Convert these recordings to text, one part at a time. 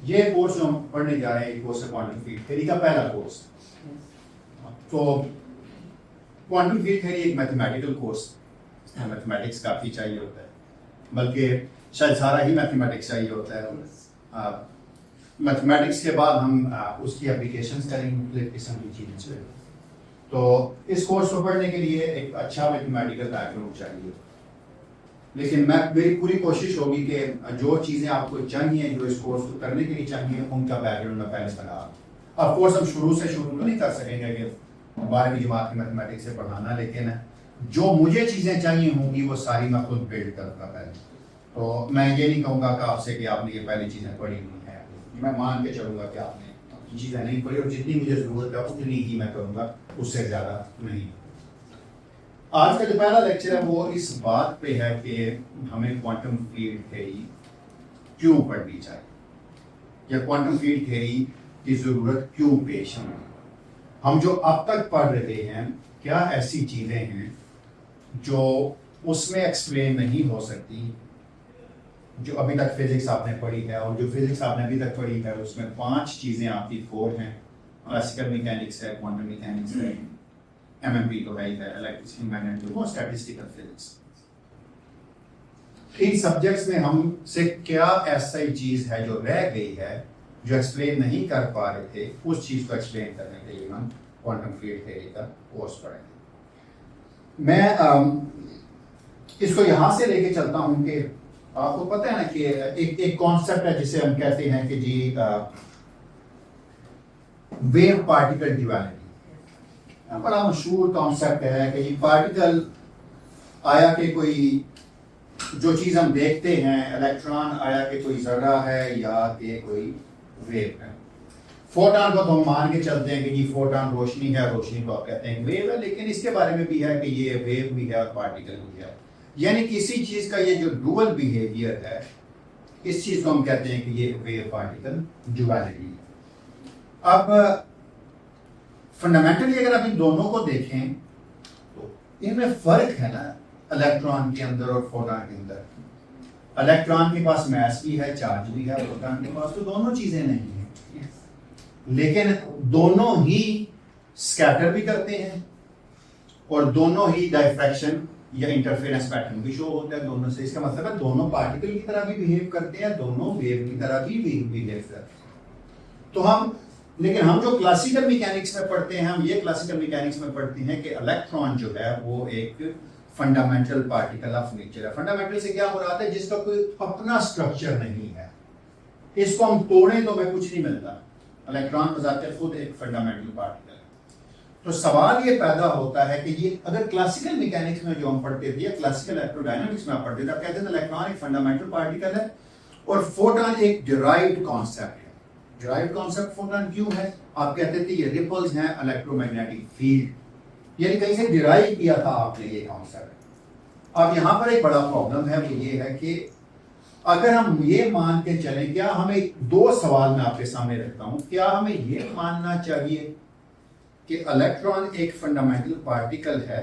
ये कोर्स जो हम पढ़ने जा रहे हैं, ये कोर्स है क्वांटम फील्ड थ्योरी का पहला कोर्स। तो क्वांटम फील्ड थ्योरी एक मैथमेटिकल कोर्स, मैथमेटिक्स काफ़ी चाहिए होता है, बल्कि शायद सारा ही मैथमेटिक्स चाहिए होता है। मैथमेटिक्स के बाद हम उसकी एप्लीकेशंस करेंगे मुख्तलिफ किस्म की चीज़ों से। तो इस कोर्स को पढ़ने के लिए एक अच्छा मैथमेटिकल बैकग्राउंड चाहिए, लेकिन मेरी पूरी कोशिश होगी कि जो चीज़ें आपको चाहिए, जो इस कोर्स को करने के लिए चाहिए, उनका बैकग्राउंड मैं पहले बना। ऑफ कोर्स हम शुरू तो नहीं कर सकेंगे कि 12वीं जमात की मैथमेटिक्स से पढ़ाना, लेकिन जो मुझे चीज़ें चाहिए होंगी वो सारी मैं खुद बिल्ड करूँगा पहले। तो मैं ये नहीं कहूँगा कि आपसे कि आपने ये पहली चीज़ें पढ़ी हुई हैं, मैं मान के चलूँगा कि आपने चीज़ें नहीं पढ़ी, और जितनी मुझे ज़रूरत है उतनी ही मैं करूँगा, उससे ज़्यादा नहीं। आज का जो पहला लेक्चर है वो इस बात पे है कि हमें क्वांटम फील्ड थ्योरी क्यों पढ़नी चाहिए, या क्वांटम फील्ड थ्योरी की ज़रूरत क्यों पेश है। हम जो अब तक पढ़ रहे हैं, क्या ऐसी चीज़ें हैं जो उसमें एक्सप्लेन नहीं हो सकती, जो अभी तक फिजिक्स आपने पढ़ी है, और जो फिजिक्स आपने अभी तक पढ़ी है उसमें 5 चीज़ें आपकी 4 हैं। क्लासिकल मैकेनिक्स है, क्वांटम मैकेनिक्स है, एमएमपी तो है ही है, इलेक्ट्रिसिटी, मैग्नेटिक और स्टैटिस्टिकल फिजिक्स। इन सब्जेक्ट्स में हमसे क्या ऐसी चीज़ है जो रह गई है, जो एक्सप्लेन नहीं कर पा रहे थे, उस चीज़ को एक्सप्लेन करने के लिए हम क्वांटम फील्ड थ्योरी का कोर्स पढ़ेंगे। मैं इसको यहाँ से लेके चलता हूँ कि आपको पता है ना कि एक कॉन्सेप्ट है जिसे हम कहते हैं कि जी वेव पार्टिकल ड्यूअलिटी। बड़ा मशहूर कॉन्सेप्ट है कि ये पार्टिकल आया कि कोई जो चीज़ हम देखते हैं, इलेक्ट्रॉन आया कि कोई जर्रा है या कि कोई वेव है। फोटॉन को तो हम मान के चलते हैं कि ये फोटॉन रोशनी है, रोशनी को आप कहते हैं वेव है, लेकिन इसके बारे में भी है कि ये वेव भी है और पार्टिकल भी है। यानी किसी चीज़ का ये जो डुअल बिहेवियर है, इस चीज़ को हम कहते हैं कि ये वेव पार्टिकल ड्यूअलिटी है। अब फंडामेंटली अगर आप इन दोनों को देखें तो इनमें फर्क है ना, इलेक्ट्रॉन के अंदर और फोटॉन के अंदर। इलेक्ट्रॉन के पास मास भी है, चार्ज भी है, फोटॉन के पास तो दोनों चीजें नहीं है, लेकिन दोनों ही स्कैटर भी करते हैं और दोनों ही डायफ्रैक्शन या इंटरफेरेंस पैटर्न भी शो होता है दोनों से। इसका मतलब है दोनों पार्टिकल की तरह भी बिहेव करते हैं, दोनों वेव की तरह भी बिहेव करते हैं। तो लेकिन हम जो क्लासिकल मैकेनिक्स में पढ़ते हैं, हम ये क्लासिकल मैकेनिक्स में पढ़ते हैं कि इलेक्ट्रॉन जो है वो एक फंडामेंटल पार्टिकल ऑफ नेचर है। फंडामेंटल से क्या मुराद है? जिसका कोई अपना स्ट्रक्चर नहीं है, इसको हम तोड़ें तो हमें कुछ नहीं मिलता। इलेक्ट्रॉन बजाते खुद एक फंडामेंटल पार्टिकल है। तो सवाल ये पैदा होता है कि ये अगर क्लासिकल मैकेनिक्स में जो हम पढ़ते थे या क्लासिकल इलेक्ट्रोडायनामिक्स में आप पढ़ते थे, आप कहते थे इलेक्ट्रॉन एक फंडामेंटल पार्टिकल है और फोटॉन एक डिराइव्ड कॉन्सेप्ट है। डिराइव्ड कॉन्सेप्ट फोटॉन क्यों है? आप कहते थे ये रिपल्स हैं इलेक्ट्रोमैग्नेटिक फील्ड, यानी कहीं से डिराइव किया था आपने ये कॉन्सेप्ट। अब यहाँ पर एक बड़ा प्रॉब्लम है, वो ये है कि अगर हम ये मान के चलें, क्या हमें 2 सवाल मैं आपके सामने रखता हूँ, क्या हमें ये मानना चाहिए कि इलेक्ट्रॉन एक फंडामेंटल पार्टिकल है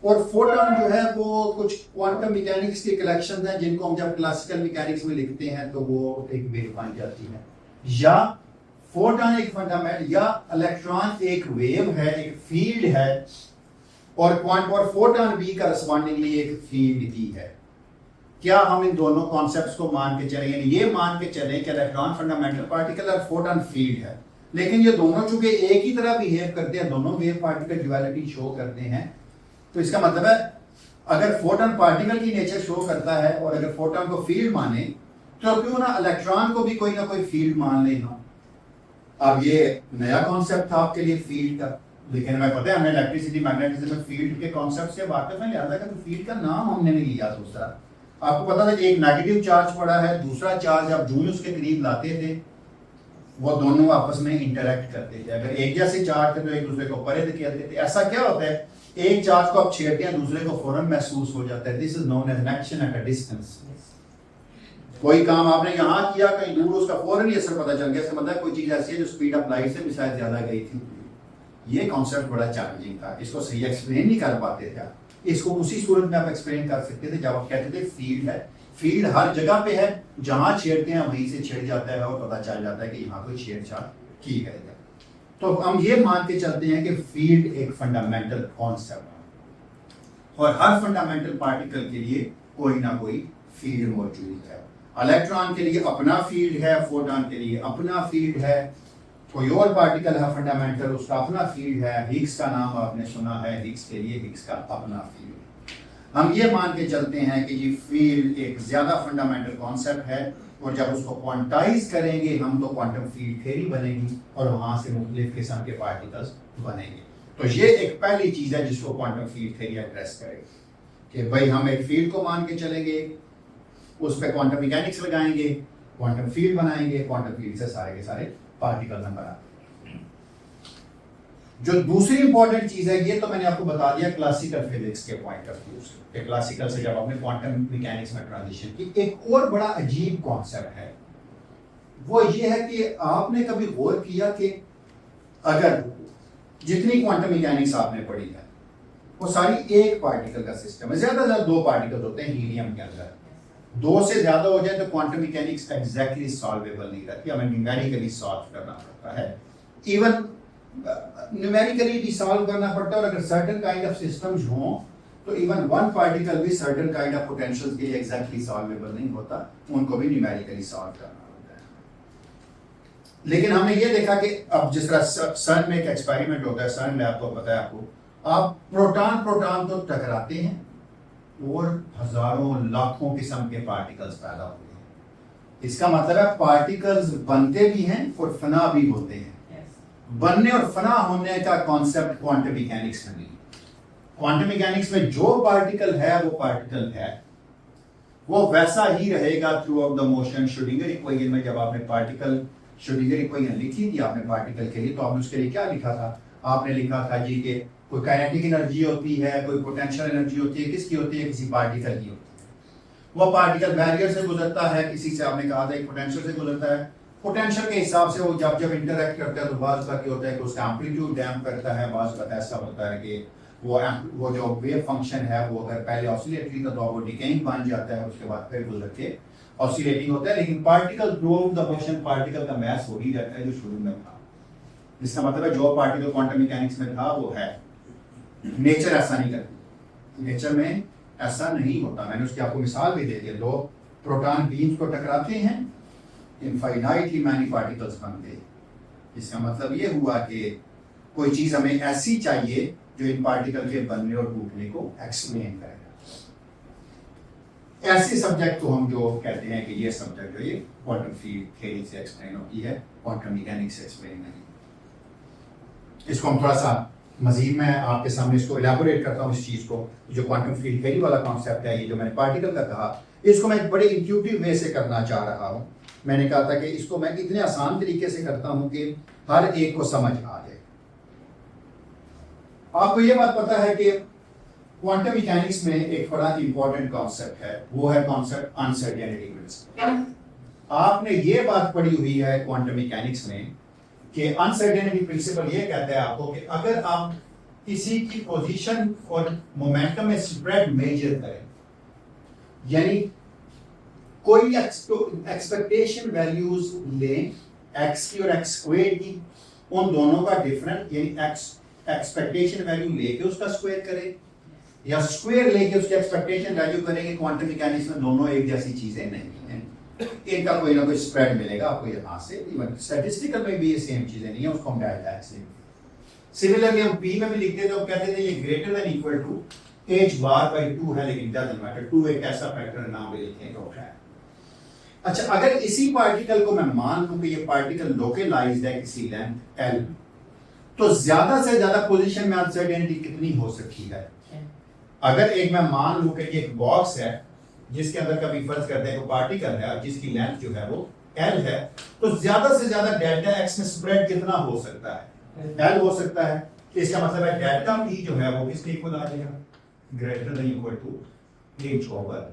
और फोटॉन जो है वो कुछ क्वांटम मैकेनिक्स के कलेक्शन हैं जिनको हम जब क्लासिकल मैकेनिक्स में लिखते हैं तो वो एक वेव बन जाती है, या फोटॉन एक फंडामेंटल या इलेक्ट्रॉन एक वेव है, एक फील्ड है और फोटॉन भी करस्पॉन्डिंगली एक फील्ड ही है। क्या हम इन दोनों कॉन्सेप्ट्स को मान के चलें, ये मान के चलें कि इलेक्ट्रॉन फंडामेंटल पार्टिकल और फोटॉन फील्ड है, लेकिन ये दोनों चूंकि एक ही तरह बिहेव करते हैं, दोनों वेव पार्टिकल ड्यूअलिटी शो करते हैं, तो इसका मतलब है अगर फोटॉन पार्टिकल की नेचर शो करता है और अगर फोटॉन को फील्ड माने तो क्यों ना इलेक्ट्रॉन को भी कोई ना कोई फील्ड मान लेना। अब ये नया कॉन्सेप्ट था आपके लिए फील्ड का, लेकिन हमें पता है हमने इलेक्ट्रिसिटी मैग्नेटिज्म में फील्ड के कॉन्सेप्ट से वाकिफ है, लिहाजा का फील्ड का नाम हमने नहीं लिया दूसरा। आपको पता था कि एक नेगेटिव चार्ज पड़ा है, दूसरा चार्ज आप जो उसके करीब लाते थे वो दोनों आपस में इंटरेक्ट करते थे। अगर एक जैसे चार्ज थे तो एक दूसरे को परे धकेलते थे। ऐसा क्या होता है, एक चार्ज को आप छेड़ते हैं दूसरे को फौरन महसूस हो जाता है। This is known as an action at a distance. कोई काम आपने यहाँ किया कहीं दूर, उसका फौरन ही असर पता चल गया, इसका मतलब कोई चीज ऐसी है जो स्पीड ऑफ लाइट से भी शायद ज्यादा गई थी। ये कॉन्सेप्ट बड़ा चैलेंजिंग था, इसको सही एक्सप्लेन नहीं कर पाते थे। इसको उसी सूरत में आप एक्सप्लेन कर सकते थे जब आप कहते थे फील्ड है, फील्ड हर जगह पे है, जहां छेड़ते हैं वहीं से छिड़ जाता है और पता चल जाता है कि यहाँ कोई छेड़छाड़ की गई है। तो हम ये मान के चलते हैं कि फील्ड एक फंडामेंटल कॉन्सेप्ट है और हर फंडामेंटल पार्टिकल के लिए कोई ना कोई फील्ड मौजूद है। इलेक्ट्रॉन के लिए अपना फील्ड है, फोटॉन के लिए अपना फील्ड है, कोई और पार्टिकल है फंडामेंटल उसका अपना फील्ड है। हिग्स का नाम आपने सुना है, हिग्स के लिए हिग्स का अपना फील्ड। हम ये मान के चलते हैं कि ये फील्ड एक ज्यादा फंडामेंटल कॉन्सेप्ट है और जब उसको क्वांटाइज करेंगे हम तो क्वांटम फील्ड थ्योरी बनेगी और वहां से मुख्तलिफ किस्म के पार्टिकल्स बनेंगे। तो ये एक पहली चीज है जिसको क्वांटम फील्ड थ्योरी एड्रेस करेगी कि भाई हम एक फील्ड को मान के चलेंगे, उस पर क्वांटम मैकेनिक्स लगाएंगे, क्वांटम फील्ड बनाएंगे, क्वांटम फील्ड से सारे के सारे पार्टिकल नंबर आते हैं। जो दूसरी इंपॉर्टेंट चीज है, ये तो मैंने आपको बता दिया क्लासिकल फिजिक्स के पॉइंट ऑफ व्यू से, क्लासिकल से जब आपने क्वांटम मैकेनिक्स में ट्रांजिशन की। एक और बड़ा अजीब कॉन्सेप्ट है, वो ये है कि आपने कभी गौर किया कि अगर जितनी क्वांटम मैकेनिक्स आपने पढ़ी है वो सारी एक पार्टिकल का सिस्टम है, ज्यादा से ज्यादा दो पार्टिकल होते हैं हीलियम के अंदर, दो से ज्यादा हो जाए तो क्वांटम मैकेनिक्स एग्जैक्टली सॉल्वेबल नहीं रहती, हमें न्यूमेरिकली सॉल्व करना पड़ता है। इवन न्यूमेरिकली भी सॉल्व करना पड़ता है और अगर सर्टेन काइंड ऑफ सिस्टम्स हो तो इवन वन पार्टिकल भी सर्टेन काइंड ऑफ पोटेंशियल्स के लिए एग्जैक्टली सॉल्वेबल नहीं होता, उनको भी न्यूमेरिकली सॉल्व करना होता है। लेकिन हमने ये देखा कि अब जिस तरह सन में एक एक्सपेरिमेंट होता है, सन में आपको पता है, आपको आप प्रोटॉन प्रोटॉन तो टकराते हैं और हजारों लाखों किस्म के पार्टिकल्स पैदा होते हैं। इसका मतलब है पार्टिकल्स बनते भी हैं और फना भी होते हैं। बनने और फना होने का कॉन्सेप्ट क्वांटम मैकेनिक्स में नहीं। क्वांटम मैकेनिक्स में जो पार्टिकल है वो पार्टिकल है, वो वैसा ही रहेगा through out the motion. Schrodinger equation में जब आपने पार्टिकल श्रोडिंगर इक्वेशन लिखी थी आपने पार्टिकल के लिए, तो आपने उसके लिए क्या लिखा था? आपने लिखा था जी कि कोई काइनेटिक एनर्जी होती है, कोई पोटेंशियल एनर्जी होती है, किसकी होती है? किसी पार्टिकल की होती है। वो पार्टिकल बैरियर से गुजरता है, किसी से आपने कहा था एक पोटेंशियल से गुजरता है। पोटेंशियल के हिसाब से वो जब जब इंटरैक्ट करता है तो बाज़ का क्या होता है कि उसका एम्पलीट्यूड डैम्प करता है, बाज़ का ऐसा होता है कि वो जो वेव फंक्शन है वो अगर पहले ऑसिलेटरी था तो वो डिकेइंग बन जाता है, उसके बाद फिर गुजर के ऑसिलेटिंग होता है। लेकिन particle through out the motion particle का मास वही रहता है जो शुरू में था। इसका मतलब है जो पार्टिकल क्वांटम मैकेनिक्स में था वो है। नेचर ऐसा नहीं करती, नेचर में ऐसा नहीं होता। मैंने उसकी आपको मिसाल भी दे दी, दो प्रोटॉन बीम्स को टकराते हैं, इनफाइनाइटली मैनी पार्टिकल्स बनते। इसका मतलब ये हुआ कि कोई चीज हमें ऐसी चाहिए जो इन पार्टिकल के बनने और टूटने को एक्सप्लेन करेगा। ऐसे सब्जेक्ट को हम जो कहते हैं कि ये सब्जेक्ट जो ये क्वांटम फील्ड थ्योरी से एक्सप्लेन होती है, क्वांटम मैकेनिक्स से एक्सप्लेन नहीं। इसको हम थोड़ा सा मजीद मैं आपके सामने इसको इलेबोरेट करता हूँ इस चीज़ को। जो क्वांटम फील्ड थ्योरी वाला कॉन्सेप्ट है, ये जो मैंने पार्टिकल का कहा, इसको मैं एक बड़े इंट्यूटिव वे से करना चाह रहा हूँ। मैंने कहा था कि इसको मैं इतने आसान तरीके से करता हूँ कि हर एक को समझ आ जाए। आपको ये बात पता है कि क्वांटम मैकेनिक्स में एक बड़ा इंपॉर्टेंट कॉन्सेप्ट है, वो है कॉन्सेप्ट अनसर्टेनिटी प्रिंसिपल। आपने ये बात पढ़ी हुई है क्वांटम मैकेनिक्स में कि अनसर्टेनिटी प्रिंसिपल ये कहता है आपको कि अगर आप किसी की पोजीशन और मोमेंटम में स्प्रेड मेजर करें, यानी कोई एक्सपेक्टेशन वैल्यूज लें एक्स की और एक्स स्क्वायर की, उन दोनों का डिफरेंट यानी एक्सपेक्टेशन वैल्यू लेके उसका स्क्वायर करें या स्क्वायर लेके उसकी एक्सपेक्टेशन वैल्यू करेंगे। क्वांटम मैकेनिक्स में दोनों एक जैसी चीजें नहीं हैं, इनका कोई ना कोई स्प्रेड मिलेगा आपको यहाँ से। इवन स्टैटिस्टिकल में भी ये सेम चीजें नहीं है, उसको हम डेल्टा एक्स लेंगे। सिमिलरली हम पी में भी लिखते थे, कहते थे ये greater than equal to h bar by 2 है, लेकिन डजंट मैटर, 2 एक ऐसा फैक्टर नाम भी लिखेंगे होता है। अच्छा, अगर इसी पार्टिकल को मैं मान लूं कि ये पार्टिकल लोकलाइज्ड है किसी लेंथ l, तो ज्यादा से ज्यादा पोजीशन में अनसर्टेनिटी कितनी हो सकती है? अगर एक मैं मान लूं कि ये एक बॉक्स है जिसके अंदर कभी फर्ज करते हैं कोई पार्टिकल है जिसकी लेंथ जो है वो l है, तो ज्यादा से ज्यादा डेल्टा x में स्प्रेड कितना हो सकता है? l हो सकता है। इसका मतलब है डेल्टा p जो है वो किसके इक्वल आ जाएगा? Greater than equal to h over.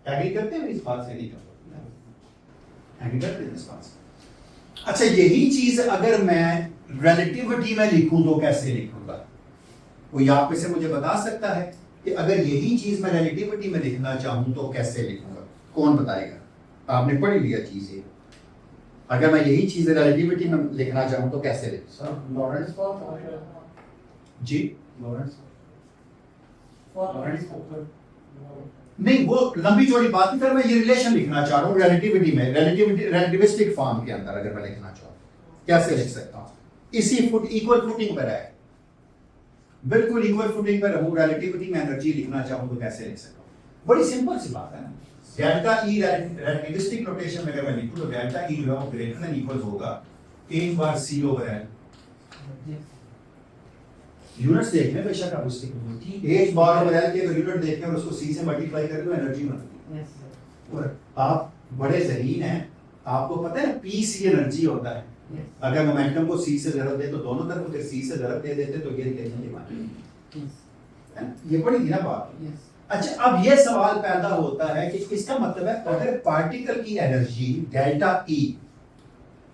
Agree करते हैं इस बात से? नहीं करते, एग्री करते हैं इस बात से। अच्छा, यही चीज अगर मैं रिलेटिविटी में लिखूं तो कैसे लिखूंगा? कोई आप में से मुझे बता सकता है? कि अगर यही चीज मैं रिलेटिविटी में लिखना चाहूं तो कैसे लिखूंगा? कौन बताएगा? आपने पढ़ लिया चीजें, अगर मैं यही चीज रिलेटिविटी में लिखना चाहूं तो कैसे लिखूं? सर लॉरेंस जी लॉरेंस नहीं, वो लंबी चौड़ी बात नहीं, फिर मैं ये रिलेशन लिखना चाह रहा हूँ रिलेटिविटी में, रिलेटिविस्टिक फॉर्म के अंदर अगर मैं लिखना चाहूँ कैसे लिख सकता हूँ? इसी इक्वल फुटिंग पर है, बिल्कुल इक्वल फुटिंग पर रहूं, रिलेटिविटी में एनर्जी लिखना चाहूँ तो कैसे लिख सकता हूँ? बड़ी सिंपल सी बात है ना। डेल्टा ई रिलेटिविस्टिक नोटेशन में अगर मैं लिखूं तो डेल्टा ई जो है वो ग्रेटर देन इक्वल होगा एक बार सी ओवर एल। यूनिट्स देखने बेशक आप उसकी एच बार ओवर एल के अगर यूनिट देख के और उसको सी से मल्टीप्लाई करें तो एनर्जी बनती है। और आप बड़े ज़हीन हैं, आपको पता है पी सी एनर्जी होता है। अगर मोमेंटम को सी से ज़रब दे तो दोनों तरफ अगर सी से ज़रब दे देते तो ये देखेंगे ये बड़ी थी ना बात। अच्छा, अब ये सवाल पैदा होता है कि इसका मतलब है अगर पार्टिकल की एनर्जी डेल्टा ई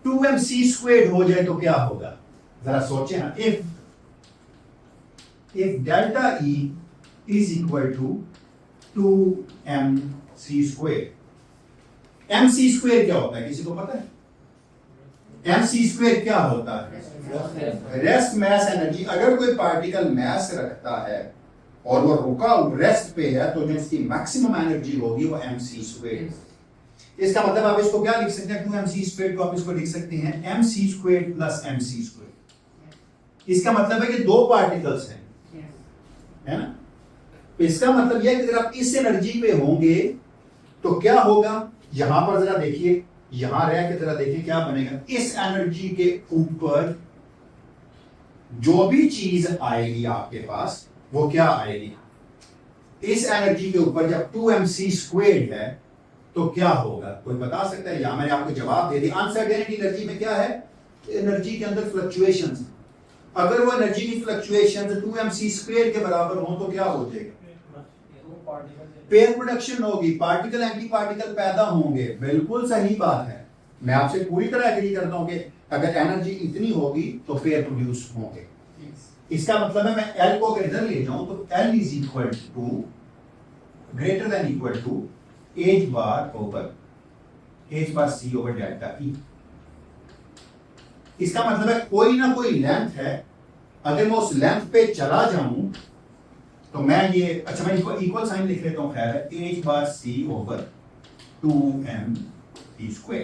2mc² हो जाए तो क्या होगा? जरा सोचें ना। if delta E is equal to 2mc², mc² क्या होता है किसी को पता है? mc² क्या होता है? Rest mass energy. अगर कोई पार्टिकल मैस रखता है और वो रुका रेस्ट पे है तो जो इसकी मैक्सिमम एनर्जी होगी वो mc²। इसका मतलब आप इसको क्या लिख सकते हैं? 2mc² को आप इसको लिख सकते हैं mc² प्लस mc²। इसका मतलब है कि दो पार्टिकल्स हैं, है ना? इसका मतलब यह कि अगर आप इस एनर्जी पे होंगे तो क्या होगा? यहां पर जरा देखिए, यहां रह के जरा देखिए क्या बनेगा। इस एनर्जी के ऊपर जो भी चीज आएगी आपके पास वो क्या आएगी? इस एनर्जी के ऊपर जब 2mc² है तो क्या होगा? कोई बता सकता है? या मैंने आपको जवाब दे दिया। अनसर्टेनिटी एनर्जी में क्या है? एनर्जी के अंदर फ्लक्चुएशंस। अगर वो एनर्जी की फ्लक्चुएशन 2mc² के बराबर हो तो क्या हो जाएगा? पेयर प्रोडक्शन होगी, पार्टिकल एंटी पार्टिकल पैदा होंगे। बिल्कुल सही बात है, मैं आपसे पूरी तरह एग्री करता हूं कि अगर एनर्जी इतनी होगी तो पेयर प्रोड्यूस होंगे। इसका मतलब है मैं L को अगर इधर ले जाऊं तो L is equal to greater than equal to H bar C over delta E। इसका मतलब है कोई ना कोई लेंथ है, अगर मैं उस लेंथ पे चला जाऊं तो मैं ये, अच्छा मैं इक्वल साइन लिख लेता हूं, खैर है H bar C over 2mc²।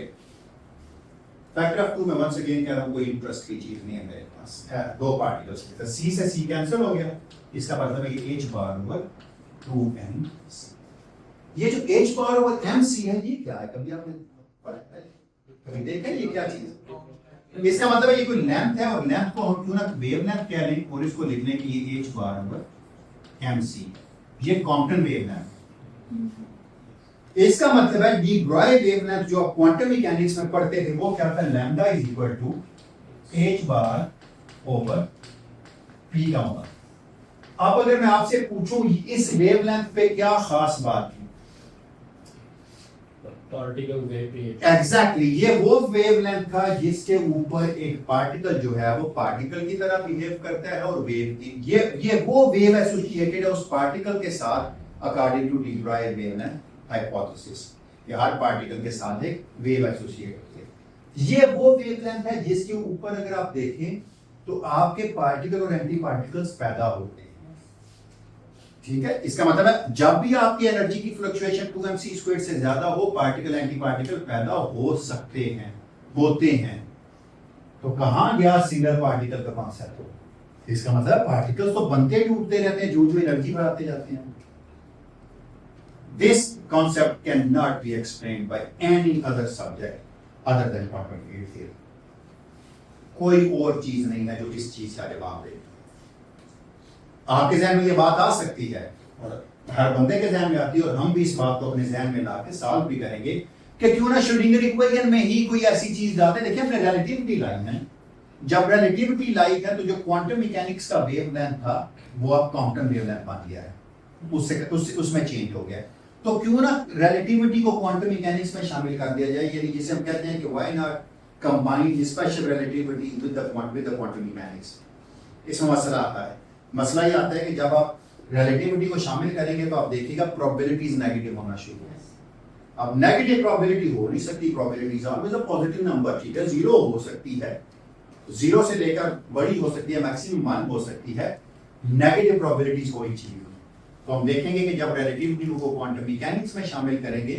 Factor of 2 में वंस अगेन कह रहा हूं कोई इंटरेस्ट की चीज नहीं है मेरे पास, है दो पार्टिकल्स तो C से C कैंसिल हो गया। इसका मतलब है कि H बार ओवर 2mc। ये जो H बार ओवर mc है ये क्या है? कभी आपने पढ़ा है? कभी देखा है ये क्या चीज? इसका मतलब है ये कोई लेंथ है और लेंथ को हम क्यों ना वेव लेंथ कह लें और इसको लिखने के लिए H बार ओवर mc। ये कॉम्पटन वेव लेंथ। इसका मतलब है डी ब्रॉय वेव लेंथ जो आप क्वांटम मैकेनिक्स में पढ़ते थे वो क्या था? Lambda is equal to H bar over p का होगा। अब अगर मैं आपसे पूछूं इस वेव लेंथ पे क्या खास बात थी? पार्टिकल वेव एग्जैक्टली, ये वो वेवलेंथ था जिसके ऊपर एक पार्टिकल जो है वो पार्टिकल की तरह बिहेव करता है और वेव की ये वो वेव एसोसिएटेड है उस पार्टिकल के साथ according to de Broglie wavelength hypothesis. ये हर पार्टिकल के साथ एक वेव एसोसिएट होती है। ये वो वेवलेंथ है जिसके ऊपर अगर आप देखें तो आपके पार्टिकल और एंटी पार्टिकल्स पैदा होते हैं। ठीक है, इसका मतलब है जब भी आपकी एनर्जी की फ्लक्चुएशन 2mc² से ज्यादा हो पार्टिकल एंटी पार्टिकल पैदा हो सकते हैं, होते हैं। तो कहां गया सिंगल पार्टिकल का कॉन्सेप्ट? इसका मतलब पार्टिकल्स तो बनते टूटते रहते हैं, जो जो एनर्जी बढ़ाते जाते हैं। This concept can not be explained by any other subject other than quantum field theory. कोई और चीज नहीं है जो इस चीज का जवाब दे। आपके जहन में ये बात आ सकती है और हर बंदे के जहन में आती है और हम भी इस बात को अपने जहन में लाके सॉल्व भी करेंगे कि क्यों ना श्रोडिंगर इक्वेशन में ही कोई ऐसी चीज डालते। देखिए अपने रिलेटिविटी लाइन है, जब रिलेटिविटी लाइन है तो जो क्वांटम मैकेनिक्स का वेवलेंथ था वो अब क्वांटम वेवलेंथ बन गया है, उसमें चेंज हो गया है। तो क्यों ना रिलेटिविटी को क्वांटम मैकेनिक्स में शामिल कर दिया जाए, यानी जिसे हम कहते हैं कि why not combine special relativity with the quantum mechanics. इसमें मसला आता है, मसला ये आता है कि जब आप रिलेटिविटी को शामिल करेंगे तो आप देखिएगा प्रोबेबिलिटीज नेगेटिव होना शुरू होगी। अब नेगेटिव प्रोबेबिलिटी हो नहीं सकती, probabilities always a positive number, ठीक है, 0 हो सकती है, 0 से लेकर बड़ी हो सकती है, मैक्सिमम 1 हो सकती है, नेगेटिव प्रोबेबिलिटीज हो ही चाहिए। तो हम देखेंगे कि जब रिलेटिविटी को क्वांटम मैकेनिक्स में शामिल करेंगे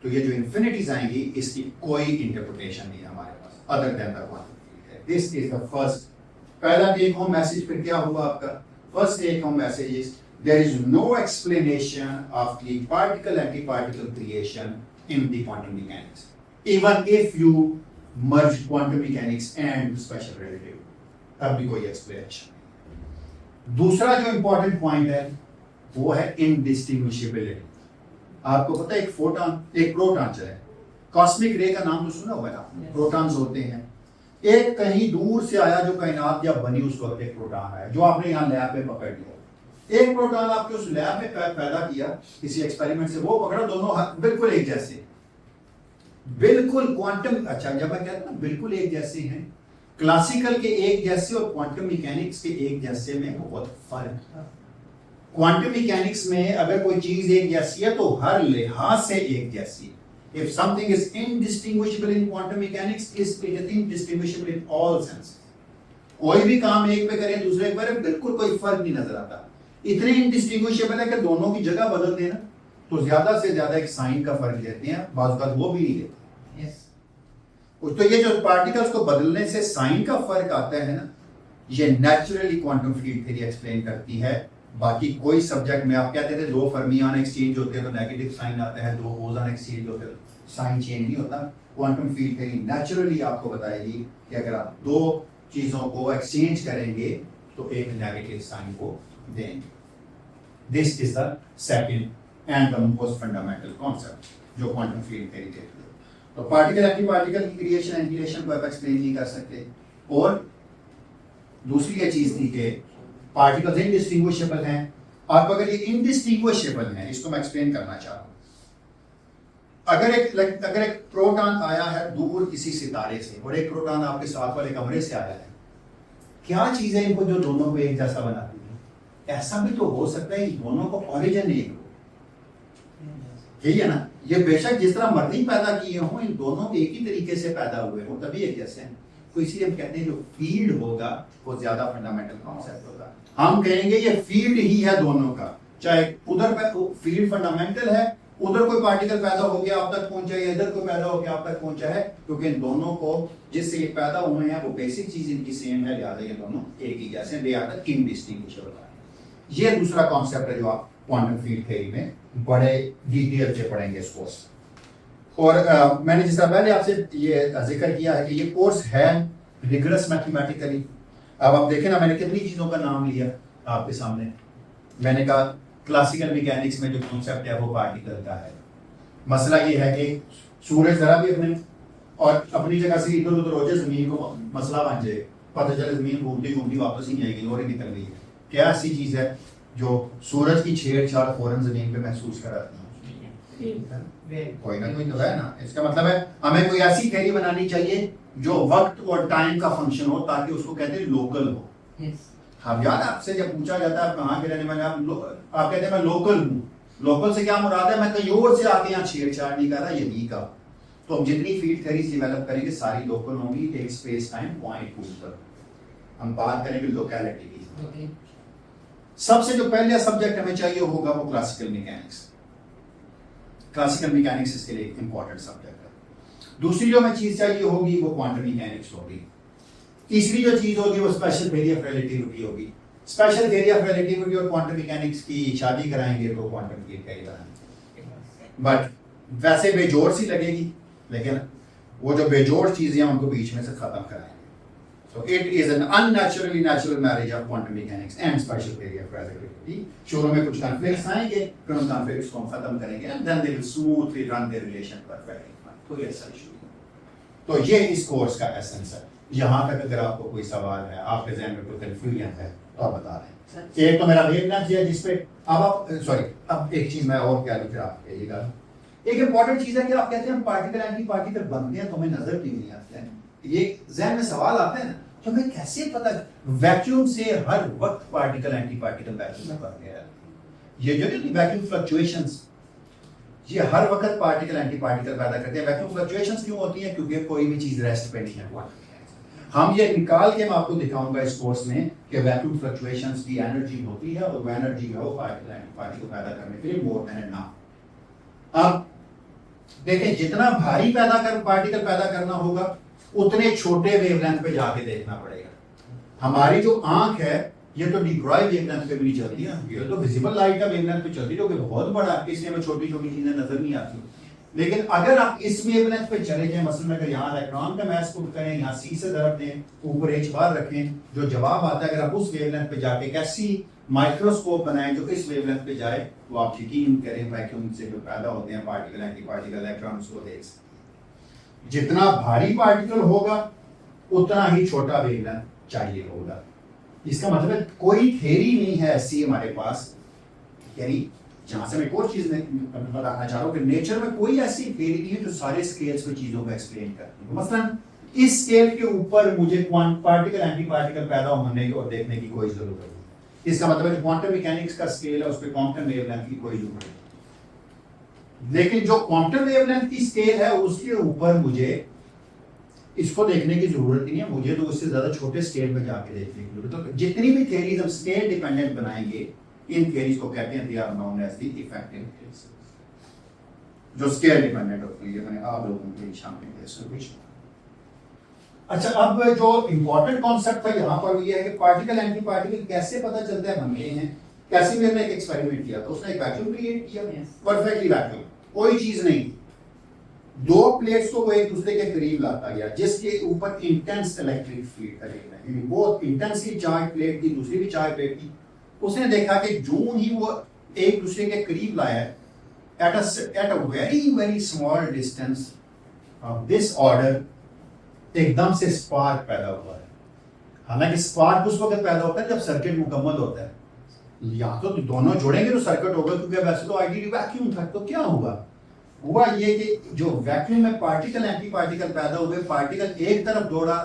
तो ये जो इन्फिनिटीज आएंगी इसकी कोई इंटरप्रिटेशन नहीं है हमारे पास other than the quantum field. This is the first, पहला टेक होम मैसेज फिर क्या हुआ आपका? First take home message is there is no explanation of the particle antiparticle creation in the quantum mechanics, even if you merge quantum mechanics and special relativity, तब भी कोई explanation नहीं। दूसरा जो important point है वो है indistinguishability। आपको पता है एक फोटॉन एक प्रोटॉन है, कॉस्मिक रे का नाम तो सुना होगा ना, प्रोटॉन्स होते हैं। एक कहीं दूर से आया जो कायनात जब बनी उस वक्त एक प्रोटॉन आया जो आपने यहाँ लैब में पकड़ लिया। एक प्रोटॉन आपके उस लैब में पैदा किया किसी एक्सपेरिमेंट से, वो पकड़ा, दोनों बिल्कुल एक जैसे, बिल्कुल क्वांटम, अच्छा जब मैं कहता हूं बिल्कुल एक जैसे हैं, क्लासिकल के एक जैसे और क्वांटम मैकेनिक्स के एक जैसे में बहुत फर्क है। क्वांटम मैकेनिक्स में अगर कोई चीज एक जैसी है तो हर लिहाज से एक जैसी है। If something is indistinguishable in quantum mechanics, it is indistinguishable in all senses. कोई भी काम एक पे करें दूसरे पे करें बिल्कुल कोई फर्क नहीं नजर आता। इतने इनडिस्टिंग्विशेबल है कि दोनों की जगह बदल देना तो ज्यादा से ज्यादा एक साइन का फर्क लेते हैं, बाज़ बात वो भी नहीं लेते। yes. तो ये जो पार्टिकल्स को बदलने से साइन का फर्क आता है ना, ये naturally quantum field theory explain करती है। बाकी कोई सब्जेक्ट में आप कहते थे 2 फर्मियन एक्सचेंज होते हैं तो नेगेटिव साइन आता है, 2 बोसॉन एक्सचेंज होते हैं साइन चेंज नहीं होता। क्वांटम फील्ड थ्योरी नेचुरली आपको बताएगी कि अगर आप 2 चीजों को एक्सचेंज करेंगे तो एक नेगेटिव साइन को देंगे। This is the second and the most fundamental concept जो क्वांटम फील्ड थ्योरी देती है। तो पार्टिकल एंटीपार्टिकल की क्रिएशन एनिहिलेशन को आप एक्सप्लेन नहीं कर सकते। और दूसरी ये चीज थी कि पार्टिकल्स इनडिस्टिंग्विशेबल हैं। आप अगर ये इनडिस्टिंग्विशेबल हैं, इसको मैं एक्सप्लेन करना चाह रहा हूं। अगर एक प्रोटॉन आया है दूर किसी सितारे से और एक प्रोटॉन आपके साथ वाले कमरे से आया है, क्या चीज है इनको जो दोनों को एक जैसा बनाती है? ऐसा भी तो हो सकता है दोनों को ओरिजिन एक हो, यही है ना। ये बेशक जिस तरह मर्दी पैदा किए हों, इन दोनों एक ही तरीके से पैदा हुए हो तभी एक जैसे हैं। तो इसीलिए हम कहते हैं जो फील्ड होगा वो ज्यादा फंडामेंटल कॉन्सेप्ट होगा। हम कहेंगे ये फील्ड ही है दोनों का, चाहे उधर फील्ड फंडामेंटल है, उधर कोई पार्टिकल पैदा हो गया आप तक पहुंचा है, इधर कोई पैदा हो गया आप तक पहुंचा है, क्योंकि इन दोनों को जिससे ये पैदा हुए हैं वो बेसिक चीज इनकी सेम है, लिहाजा ये दोनों एक ही जैसे, दे आर द इनडिस्टिंग्विशेबल। ये दूसरा कॉन्सेप्ट है जो आप क्वांटम फील्ड थ्योरी में बड़े डिटेल से पढ़ेंगे इस कोर्स। और मैंने जिस तरह पहले आपसे ये जिक्र किया है कि ये कोर्स है रिगरस मैथमेटिकली। अब आप देखें ना, मैंने कितनी चीज़ों का नाम लिया आपके सामने। मैंने कहा क्लासिकल मैकेनिक्स में जो कॉन्सेप्ट है वो पार्टिकल का है। मसला ये है कि सूरज जरा भी अपने और अपनी जगह से इधर उधर हो जाए, जमीन को मसला बन जाए, पता चले जमीन घूमती घूमती वापस ही नहीं आएगी और ही निकल गई है। क्या ऐसी चीज है जो सूरज की छेड़छाड़ फौरन जमीन पे महसूस कराती है? कोई ना कोई तो है ना। इसका मतलब है हमें कोई ऐसी थ्योरी बनानी चाहिए जो वक्त और टाइम का फंक्शन हो, ताकि उसको कहते हैं लोकल हो। हाँ यार, आपसे जब पूछा जाता है आप कहाँ के रहने वाले, आप कहते हैं मैं लोकल हूँ। लोकल से क्या मुराद है? मैं कहीं और से आके यहाँ छेड़छाड़ नहीं कर रहा, ये नहीं कहा। तो हम जितनी फील्ड थ्योरीज डेवलप करेंगे सारी लोकल होंगी, एक स्पेस टाइम पॉइंट पर। हम बात करेंगे लोकेलिटी की। सबसे जो पहले सब्जेक्ट हमें चाहिए होगा वो क्लासिकल मैकेनिक्स। क्लासिकल मैकेनिक्स इसके लिए इंपॉर्टेंट सब्जेक्ट है। दूसरी जो हमें चीज चाहिए होगी वो क्वांटम मैकेनिक्स होगी। तीसरी जो चीज होगी वो स्पेशल थ्योरी ऑफ रिलेटिविटी होगी। स्पेशल थ्योरी ऑफ रिलेटिविटी और क्वांटम मैकेनिक्स की शादी कराएंगे तो क्वांटम की थ्योरी बनाएंगे। बट वैसे बेजोड़ सी लगेगी, लेकिन वो जो बेजोड़ चीजें हैं उनको बीच में से खत्म कराएंगे। So it is an unnaturally natural marriage of quantum mechanics and special theory of relativity. शुरू में कुछ कॉन्फ्लिक्ट्स आएंगे, फिर उन कॉन्फ्लिक्ट्स को खत्म करेंगे, and then they will smoothly run their relation perfectly. तो ये सही शुरू। तो ये इस कोर्स का एसेंस है। यहाँ तक अगर आपको कोई सवाल है, आपके ज़हन में कोई कंफ्यूजन है तो आप बता दें। एक तो मेरा वेवलेंथ है जिसपे अब एक चीज मैं और क्या फिर आप कहिएगा। एक इंपॉर्टेंट चीज है कि आप कहते हैं पार्टिकल एंटी पार्टिकल बनते हैं तो हमें नजर क्यों नहीं आते हैं? ये ज़हन में सवाल आते हैं ना, तो हमें कैसे पता वैक्यूम से हर वक्त पार्टिकल एंटी पार्टिकल वैक्यूम में बन गया है? ये जो वैक्यूम फ्लक्चुएशंस, ये हर वक्त पार्टिकल एंटी पार्टिकल पैदा करते हैं। वैक्यूम फ्लक्चुएशंस क्यों होती हैं? क्योंकि कोई भी चीज रेस्ट पे नहीं है। हम ये निकाल के मैं आपको दिखाऊंगा इस कोर्स में कि वैक्यूम फ्लक्चुएशंस की एनर्जी होती है और वो एनर्जी है वो पार्टिकल एंटी पार्टिकल पैदा करने के लिए मोर देन ना। अब देखें, जितना भारी पार्टिकल पैदा करना होगा उतने छोटे वेवलेंथ पे जाके देखना पड़ेगा। हमारी जो आंख है ये तो डिब्रॉय वेवलेंथ पे भी नहीं चलती है, ये तो विजिबल लाइट का वेवलेंथ पे चलती है, जो कि बहुत बड़ा है, इसलिए हमें छोटी छोटी चीजें नजर नहीं आती। लेकिन अगर आप इस वेवलेंथ पे चले जाएं, मसलन अगर यहाँ इलेक्ट्रॉन का मास पुट करें, यहाँ सी से ज़रब दें, ऊपर एच बार रखें, जो जवाब आता है अगर आप उस वेवलेंथ पे जाके एक ऐसी माइक्रोस्कोप बनाएं जो इस वेवलेंथ पे जाए, तो आप यकीन करें वैक्यूम से जो पैदा होते हैं पार्टिकल एंटी पार्टिकल इलेक्ट्रॉन्स को देख सकते। जितना भारी पार्टिकल होगा उतना ही छोटा वेवलेंथ चाहिए होगा। इसका मतलब कोई थ्योरी नहीं है ऐसी हमारे पास, यानी जहां से मैं एक और चीज बताना चाह रहा हूं कि नेचर में कोई ऐसी थ्योरी नहीं है जो सारे स्केल्स पे चीजों को एक्सप्लेन करती है। मसलन इस स्केल के ऊपर मुझे पार्टिकल एंटी पार्टिकल पैदा होने और देखने की कोई जरूरत नहीं। इसका मतलब है क्वांटम मैकेनिक्स का स्केल है, उस पर क्वांटम वेवलेंथ की कोई जरूरत नहीं। लेकिन जो क्वांटम वेवलेंथ की स्केल है उसके ऊपर मुझे इसको देखने की जरूरत नहीं है, मुझे तो उससे ज्यादा छोटे स्केल पे जाके देखने की जरूरत है। जितनी भी थ्योरीज हम स्केल डिपेंडेंट बनाएंगे, इन थ्योरीज को कहते हैं they are known as the effective theories, जो स्केल डिपेंडेंट होती है। मैंने आप लोगों के लिए शामिल किया इसको कुछ। अच्छा, अब जो इंपॉर्टेंट कॉन्सेप्ट है यहाँ पर ये है कि पार्टिकल एंटी पार्टिकल कैसे पता चलता है बनते हैं। कैसिमिर ने एक एक्सपेरिमेंट किया था, उसने एक वैक्यूम क्रिएट किया, परफेक्टली वैक्यूम, कोई चीज नहीं, दो प्लेट्स को वो एक दूसरे के करीब लाता गया जिसके ऊपर इंटेंस इलेक्ट्रिक फील्ड करेगा, यानी वो इंटेंसली चार्ज प्लेट की, दूसरी भी चार्ज प्लेट की। उसने देखा कि जो ही वो एक दूसरे के करीब लाया at a very small distance of this order, एकदम से स्पार्क पैदा हुआ है। हालांकि स्पार्क उस वक्त पैदा होता है जब सर्किट मुकम्मल होता है, या तो दोनों जोड़ेंगे तो सर्किट होगा, क्योंकि वैसे तो आइडियली वैक्यूम था। तो क्या हुआ ये कि जो वैक्यूम में पार्टिकल एंटी पार्टिकल पैदा हुए, पार्टिकल एक तरफ जोड़ा,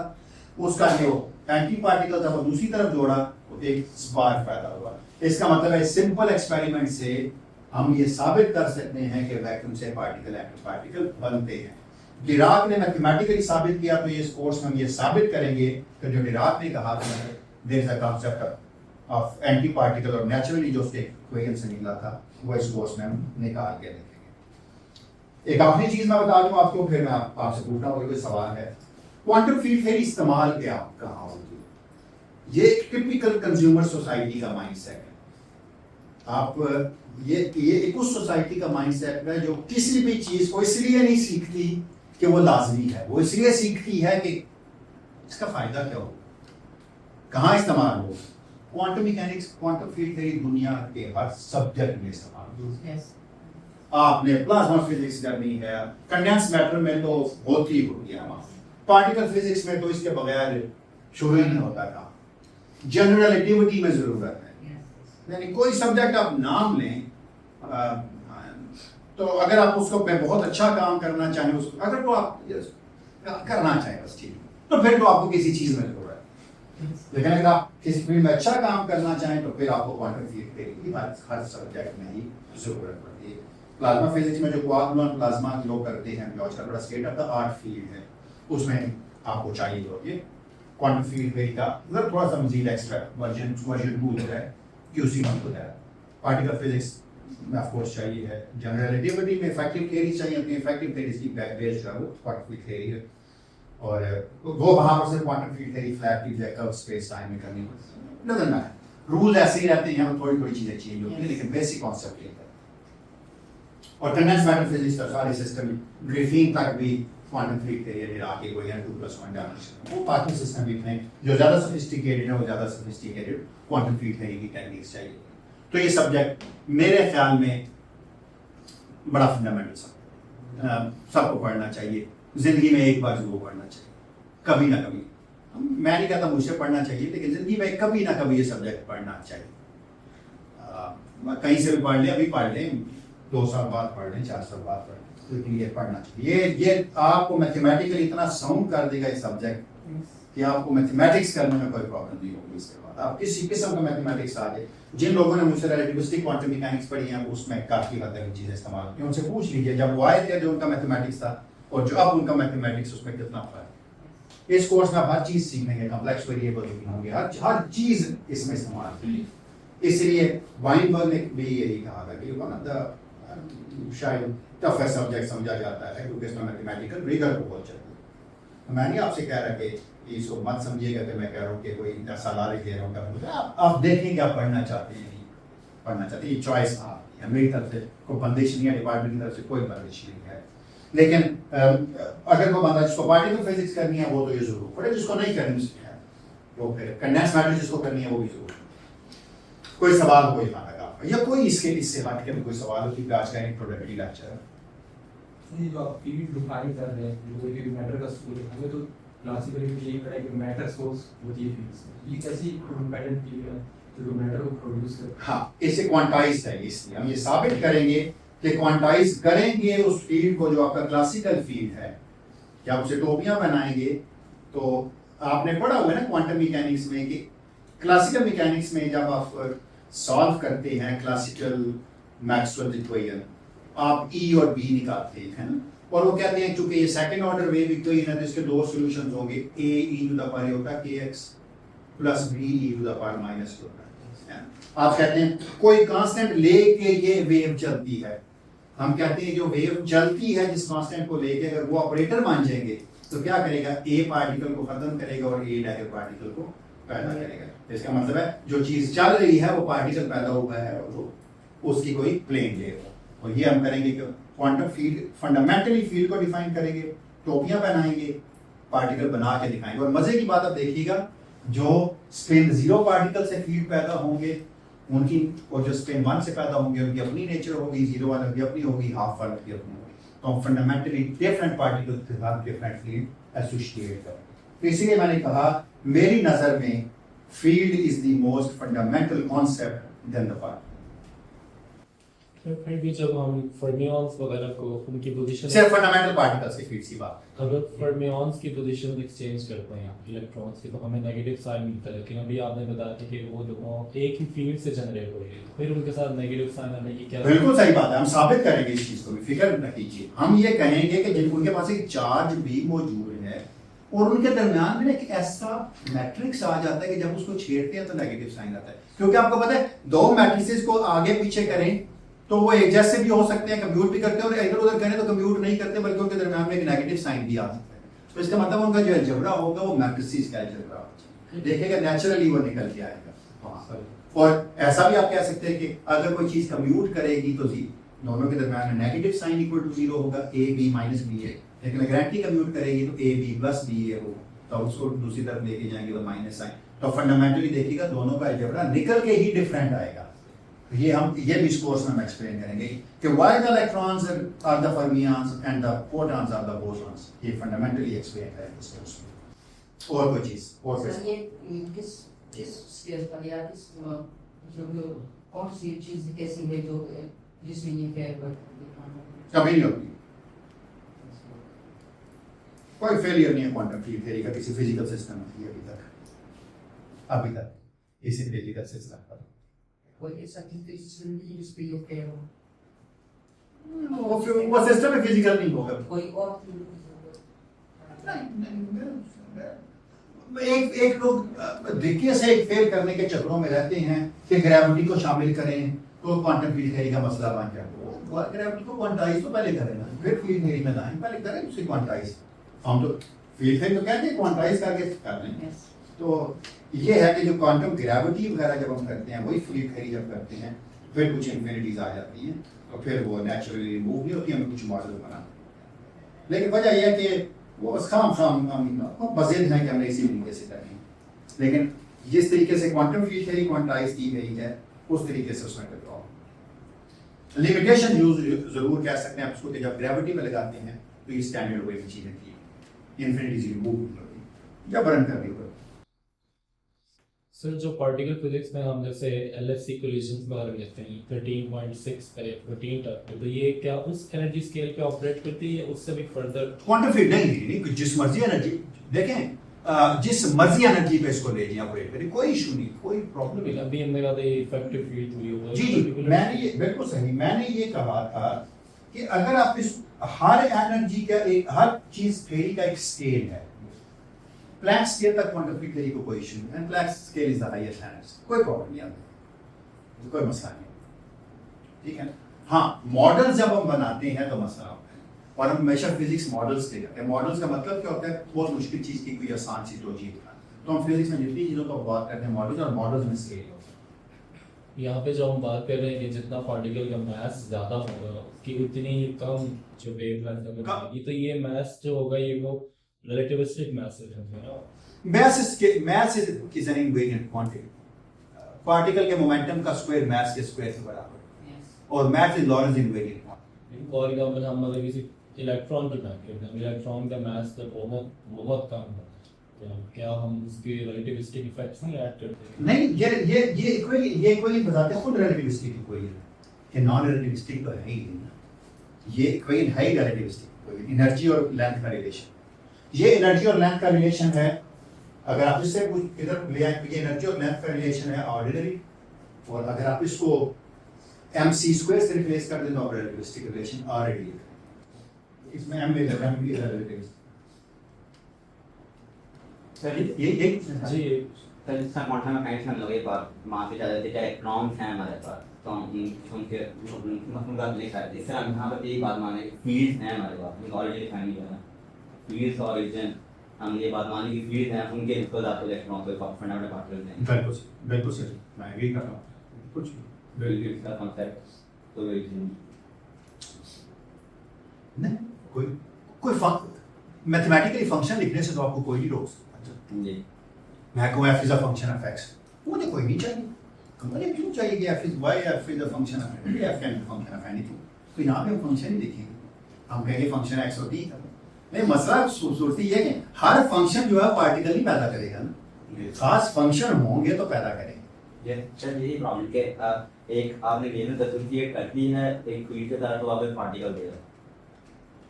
उसका जो एंटी पार्टिकल था वो दूसरी तरफ जोड़ा, तो एक स्पार्क पैदा हुआ। इसका मतलब है सिंपल एक्सपेरिमेंट से हम ये साबित कर सकते हैं कि वैक्यूम से पार्टिकल एंटी पार्टिकल बनते हैं। डिराक ने मैथमेटिकली साबित किया, तो ये इस कोर्स में हम ये साबित करेंगे कि जो डिराक ने कहा था there is a concept of anti particle, और नेचुरली जो उसके इक्वेशन से निकला था वो इस कोर्स में हम निकाल के देखेंगे। एक आखिरी चीज मैं बता दूं आपको, फिर मैं आपसे पूछना होगा कोई सवाल है। क्वांटम फील्ड थ्योरी इस्तेमाल क्या कहाँ होती है? ये एक टिपिकल कंज्यूमर सोसाइटी का माइंडसेट है। आप ये एक उस सोसाइटी का माइंडसेट है जो किसी भी चीज को इसलिए नहीं सीखती कि वो लाजमी है, वो इसलिए सीखती है कि इसका फायदा क्या हो, कहाँ इस्तेमाल हो। Quantum mechanics, quantum field theory दुनिया के हर सब्जेक्ट में इस्तेमाल होती है। आपने प्लाज्मा फिजिक्स करनी है, कंडेंस मैटर में तो होती ही होती है, पार्टिकल फिजिक्स में तो इसके बगैर शुरू ही नहीं होता काम। जनरल रिलेटिविटी में जरूरत है, यानी कोई सब्जेक्ट आप नाम लें, तो अगर आप उसको बहुत अच्छा काम करना चाहें, उसको अगर तो आप करना चाहें बस ठीक, तो फिर तो आपको किसी चीज में जरूरत है। लेकिन अगर आप किसी फील्ड में अच्छा काम करना चाहें तो फिर आपको क्वांटम फील्ड थ्योरी की हर सब्जेक्ट में ही जरूरत पड़ती है। प्लाज्मा फिजिक्स में जो कोआगुलेंट प्लाज्मा लोग करते हैं, जो आजकल बड़ा state of the art field है, उसमें आपको चाहिए जो ये क्वांटम फील्ड थ्योरी का मतलब थोड़ा सा मजीद एक्स्ट्रा वर्जन 2 जो है QC में होता है। पार्टिकल फिजिक्स में ऑफ कोर्स चाहिए है, जनरल रिलेटिविटी में इफेक्टिव थ्योरी चाहिए होती है, इफेक्टिव थ्योरी की बेस्ड है वो क्वांटम फील्ड थ्योरी है। और वो वहां पर से quantum field theory flat tube या कर्व स्पेस टाइम में करनी होती है। रूल ऐसे ही रहते हैं, थोड़ी थोड़ी चीजें चेंज होती हैं, लेकिन बेसिक कॉन्सेप्ट ये है। और कंडेंस मैटर फिजिक्स का सारे सिस्टम ग्रिफिन तक भी क्वांटम फील्ड थ्योरी आके कोई 2+1 डायमेंशन, वो बाकी सिस्टम भी इतने जो ज्यादा सोफिस्टिकेटेड है, वो ज्यादा सोफिस्टिकेटेड क्वांटम फील्ड थ्योरी की टेक्निक्स चाहिए। तो ये सब्जेक्ट मेरे ख्याल में बड़ा फंडामेंटल सबको पढ़ना चाहिए, जिंदगी में एक बार जरूर पढ़ना चाहिए, कभी ना कभी। मैं नहीं कहता मुझे पढ़ना चाहिए, लेकिन जिंदगी में कभी ना कभी ये सब्जेक्ट पढ़ना चाहिए। कहीं से भी पढ़ लें, अभी पढ़ लें, 2 साल बाद पढ़ लें, 4 साल बाद पढ़ लें, लेकिन ये पढ़ना चाहिए। ये आपको मैथमेटिकली इतना साउंड कर देगा ये सब्जेक्ट कि आपको मैथमेटिक्स करने में कोई प्रॉब्लम नहीं होगी इसके बाद। आता। आप किसी किस्म का मैथमेटिक्स आ जाए, जिन लोगों ने मुझसे रिलेटिविस्टिक क्वांटम मैकेनिक्स पढ़ी है उसमें काफ़ी हद तक चीज़ें इस्तेमाल होती हैं। उनसे पूछ लीजिए जब वो आए थे जो उनका मैथमेटिक्स था और जो अब उनका मैथमेटिक्स, उसमें कितना फ़र्क है। इस कोर्स में आप हर चीज़ सीखेंगे, कॉम्प्लेक्स वेरिएबल होंगे, हर चीज़ इसमें इस्तेमाल होगी। इसलिए वाइनबर्ग ने भी यही कहा था कि वन ऑफ द शायद टफेस्ट सब्जेक्ट समझा जाता है क्योंकि इसमें मैथमेटिकल रिगर बहुत चाहिए। मैं नहीं आपसे कह रहा कि इसको मत समझिएगा कि मैं कह रहा हूँ कि कोई सलाह दे रहा हूँ, आप देखें कि आप पढ़ना चाहते हैं, नहीं पढ़ना चाहते, ये चॉइस आपकी है। मेरी तरफ से कोई बंदिश नहीं है, डिपार्टमेंट की तरफ से कोई बंदिश नहीं है। लेकिन अगर कोई बंदा जिसको पार्टिकल फिजिक्स करनी है वो तो ये जरूर पढ़े, जिसको नहीं करनी है वो फिर कंडेंस मैटर जिसको करनी है वो भी जरूर। कोई सवाल कोई ना लगा या कोई इससे हट के कोई सवाल हो कि आज का इंट्रोडक्टरी लेक्चर ये जो आप फील्ड डिफाइन कर रहे हैं, जो कि मैटर का स्कूल है, हमें तो क्लासिकली यही पढ़ा है कि मैटर सोर्स होती है फील्ड। ये कैसी इंडिपेंडेंट फील्ड है जो मैटर को प्रोड्यूस करती है? हाँ, इसे क्वांटाइज है, इसलिए हम ये साबित करेंगे कि क्वांटाइज करेंगे उस फील्ड को जो आपका क्लासिकल फील्ड है। क्या आप उसे टोपियां बनाएंगे तो आपने पढ़ा हुआ है ना क्वांटम मैकेनिक्स में कि क्लासिकल मैकेनिक्स में जब आप सॉल्व करते हैं क्लासिकल मैक्सवेल इक्वेशन, आप ई और बी निकालते हैं ना, और वो कहते हैं क्योंकि ये सेकंड ऑर्डर वेव इक्वेशन है तो इसके दो सॉल्यूशंस होंगे, A E to the power होता है kx plus B E to the power minus K होता है। आप कहते हैं कोई कांस्टेंट लेके ये वेव चलती है, हम कहते हैं जो वेव चलती है जिस कांस्टेंट को लेके अगर वो ऑपरेटर मान जाएंगे तो क्या करेगा, ए पार्टिकल को खत्म करेगा और ए डायरेक्ट पार्टिकल को पैदा करेगा। इसका मतलब है जो चीज चल रही है वो पार्टिकल पैदा हुआ है और वो उसकी कोई प्लेन लेगा। और ये हम करेंगे कि क्वांटम फील्ड फंडामेंटली फील्ड को डिफाइन करेंगे, टोपियां पहनाएंगे, पार्टिकल बना के दिखाएंगे। और मजे की बात आप देखिएगा, जो स्पिन 0 पार्टिकल से फील्ड पैदा होंगे उनकी, और जो स्पिन 1 से पैदा होंगे उनकी अपनी नेचर होगी, 0 वाले की अपनी होगी, हाफ वाले की अपनी होगी। तो हम फंडामेंटली डिफरेंट पार्टिकल के साथ डिफरेंट फील्ड एसोसिएट करें। तो इसीलिए मैंने कहा मेरी नजर में field is the most fundamental concept than the particle. फिर भी जब हम फर्मियंस वगैरह को उनकी पोजीशन सिर्फ फंडामेंटल पार्टिकल्स की फील्ड सी बात, अगर फर्मियंस की पोजीशन एक्सचेंज करते हैं इलेक्ट्रॉन्स की तो हमें नेगेटिव साइन मिलता है, लेकिन अभी आपने बताया था कि वो जो एक ही फील्ड से जनरेट हो रही है, फिर उनके साथ नेगेटिव साइन आने की क्या? बिल्कुल सही बात है, हम साबित करेंगे इस चीज को भी, फिक्र न कीजिए। हम ये कहेंगे कि जिन उनके पास एक चार्ज भी मौजूद है और उनके दरमियान में एक ऐसा मैट्रिक्स आ जाता है कि जब उसको छेड़ते हैं तो नेगेटिव साइन आता है। क्योंकि आपको पता है दो मैट्रिसेस को आगे पीछे करें तो वो एक जैसे भी हो सकते हैं, कंप्यूट भी करते हैं, और इधर उधर करें तो कंप्यूट नहीं करते बल्कि उनके दरमियान में एक नेगेटिव साइन भी आ सकता है। तो इसका मतलब उनका जो अलजेब्रा होगा वो मैट्रिसेस का अलजेब्रा होगा, देखिएगा नेचुरली वो निकल के आएगा। और ऐसा भी आप कह सकते हैं कि अगर कोई चीज कंप्यूट करेगी तो दोनों के दरमियान में नेगेटिव साइन इक्वल टू 0 होगा, ए बी माइनस बी है। लेकिन अगर एंटी कंप्यूट करेगी तो ए बी प्लस बी ए होगा, तो उसको दूसरी तरफ लेके जाएंगे तो माइनस साइन। तो फंडामेंटली देखिएगा दोनों का अलजेब्रा निकल के ही डिफरेंट आएगा। ये भी इस कोर्स में हम एक्सप्लेन करेंगे कि why the electrons are the fermions and the protons are the bosons. ये फंडामेंटली एक्सप्लेन करेंगे इस कोर्स में। और कोई चीज और सर ये किस स्केल पर या किस जो कौन सी चीज कैसी है जो जिसमें ये फेयर कभी नहीं होती, कोई फेलियर नहीं है क्वांटम फील्ड थ्योरी का किसी फिजिकल सिस्टम में अभी तक इसी फिजिकल सिस्टम पर कोई ऐसा जिस पे ये फेयर हो, वो सिस्टम में फिजिकल नहीं होगा। कोई और एक लोग देखिए से एक फेल करने के चक्रों में रहते हैं कि ग्रेविटी को शामिल करें तो क्वांटम फील्ड थ्योरी का मसला बन जाए। ग्रेविटी को क्वांटाइज तो पहले करें ना, फिर फील्ड थ्योरी में जाएं, पहले करें उसे क्वांटाइज। हम तो फील्ड थ्योरी तो कहते हैं क्वांटाइज करके कर रहे हैं। तो ये है कि जो क्वांटम ग्रेविटी वगैरह जब हम करते हैं वही फील्ड थ्योरी जब करते हैं फिर कुछ इन्फिनिटीज आ जाती हैं तो फिर वो नेचुरली रिमूव नहीं होती, हमें कुछ मॉडल बना। लेकिन वजह यह है कि वो खाम बज़िद हैं कि हमने इसी तरीके से करनी है। लेकिन जिस तरीके से क्वांटम फील्ड थ्योरी क्वांटाइज की गई है उस तरीके से उसमें कोई प्रॉब्लम लिमिटेशन यूज जरूर कह सकते हैं आप उसको कि जब ग्रेविटी में लगाते हैं तो ये स्टैंडर्ड वे में चीजें की इन्फिनिटीज रिमूव होती या बर्न करनी होती। सर जो पार्टिकल फिजिक्स में हम जैसे LHC कोलिजन्स वगैरह लेते हैं 13.6 पे 13 तक, तो ये क्या उस एनर्जी स्केल पे ऑपरेट करती है या उससे भी फर्दर? क्वांटम फील्ड नहीं जिस मर्जी एनर्जी देखें, जिस मर्जी एनर्जी पे इसको ले जाए ऑपरेट करें, कोई इशू नहीं, कोई प्रॉब्लम नहीं। अभी मेरा तो इफेक्टिव फील्ड हुई होगा जी जी, मैंने ये बिल्कुल सही, मैंने ये कहा था कि अगर आप इस हर एनर्जी का एक, हर चीज थ्योरी का एक स्केल है, प्लैंक स्केल तक क्वांटम फील्ड थ्योरी को कोई इशू नहीं, and Planck scale is the highest energy, कोई प्रॉब्लम नहीं आता, कोई मसला नहीं, ठीक है। हाँ, मॉडल जब हम बनाते हैं तो मसला होता है, और हम हमेशा फिजिक्स मॉडल्स के करते हैं। मॉडल्स का मतलब क्या होता है, बहुत मुश्किल चीज की कोई आसान चीज तो चीज का, तो हम फिजिक्स में जितनी चीजों पर बात करते हैं मॉडल्स, और मॉडल्स में स्केल होता है। यहाँ पे जो हम बात कर रहे हैं कि जितना पार्टिकल का मास ज़्यादा होगा उसकी उतनी कम जो वेवलेंथ होगी, तो ये मास जो होगा ये वो रिलेटिविस्टिक मास है। mass is an invariant quantity. Particle के मोमेंटम का स्क्वायर मास के स्क्वायर से बराबर है, और mass is Lawrence invariant quantity. For example हम मतलब किसी इलेक्ट्रॉन की बात करते हैं, इलेक्ट्रॉन का मास तो बहुत बहुत कम है, तो क्या हम उसके रिलेटिविस्टिक इफेक्ट्स नहीं ऐड करते? नहीं, ये इक्वेशन बताते खुद रिलेटिविस्टिक इक्वेशन कि नॉन रिलेटिविस्टिक तो है ही नहीं ना, ये इक्वेशन है ही रिलेटिविस्टिक, एनर्जी और लेंथ का रिलेशन, ये एनर्जी और लेंथ का रिलेशन है। अगर आप इससे कुछ इधर ले आए, ये एनर्जी और लेंथ का रिलेशन है ऑर्डिनरी, और अगर आप इसको mc स्क्वायर से रिप्लेस कर दें तो रिलेटिविस्टिक रिलेशन ऑलरेडी है, इसमें m में रिलेटिविस्टिक सर ये जी सर जिसका क्वांटम मैकेनिक्स में लोग एक बार मान के चलते थे, इलेक्ट्रॉन्स हैं हमारे पास, तो हम उनके मतलब लिख सकते हैं। सर हम यहाँ पर एक बात माने फील्ड्स हैं हमारे पास, ऑलरेडी डिफाइन किया है फील्ड्स और रीजन, हम ये बात माने कि फील्ड हैं उनके इक्वल आते इलेक्ट्रॉन को फंडामेंटल पार्टिकल्स हैं। बिल्कुल सही, मैं एग्री कर रहा हूँ, कुछ फील्ड का कांसेप्ट तो नहीं, कोई मैथमेटिकली फंक्शन लिखने से तो आपको कोई नहीं रोक सकता। जी मैं कहूँ f is a function of x, मुझे कोई नहीं चाहिए, मुझे क्यों चाहिए कि f is y, f is a function of f, f can be a function of anything, तो यहाँ पे हम फंक्शन ही देखेंगे, हम कहेंगे फंक्शन x और t का। नहीं, मसला खूबसूरती ये है कि हर फंक्शन जो है पार्टिकल ही पैदा करेगा ना, खास फंक्शन होंगे तो पैदा करेंगे। ये सर यही प्रॉब्लम के एक आपने वेवलेंथ एसोसिएट कर दी है एक फील्ड के साथ, तो आप एक पार्टिकल देगा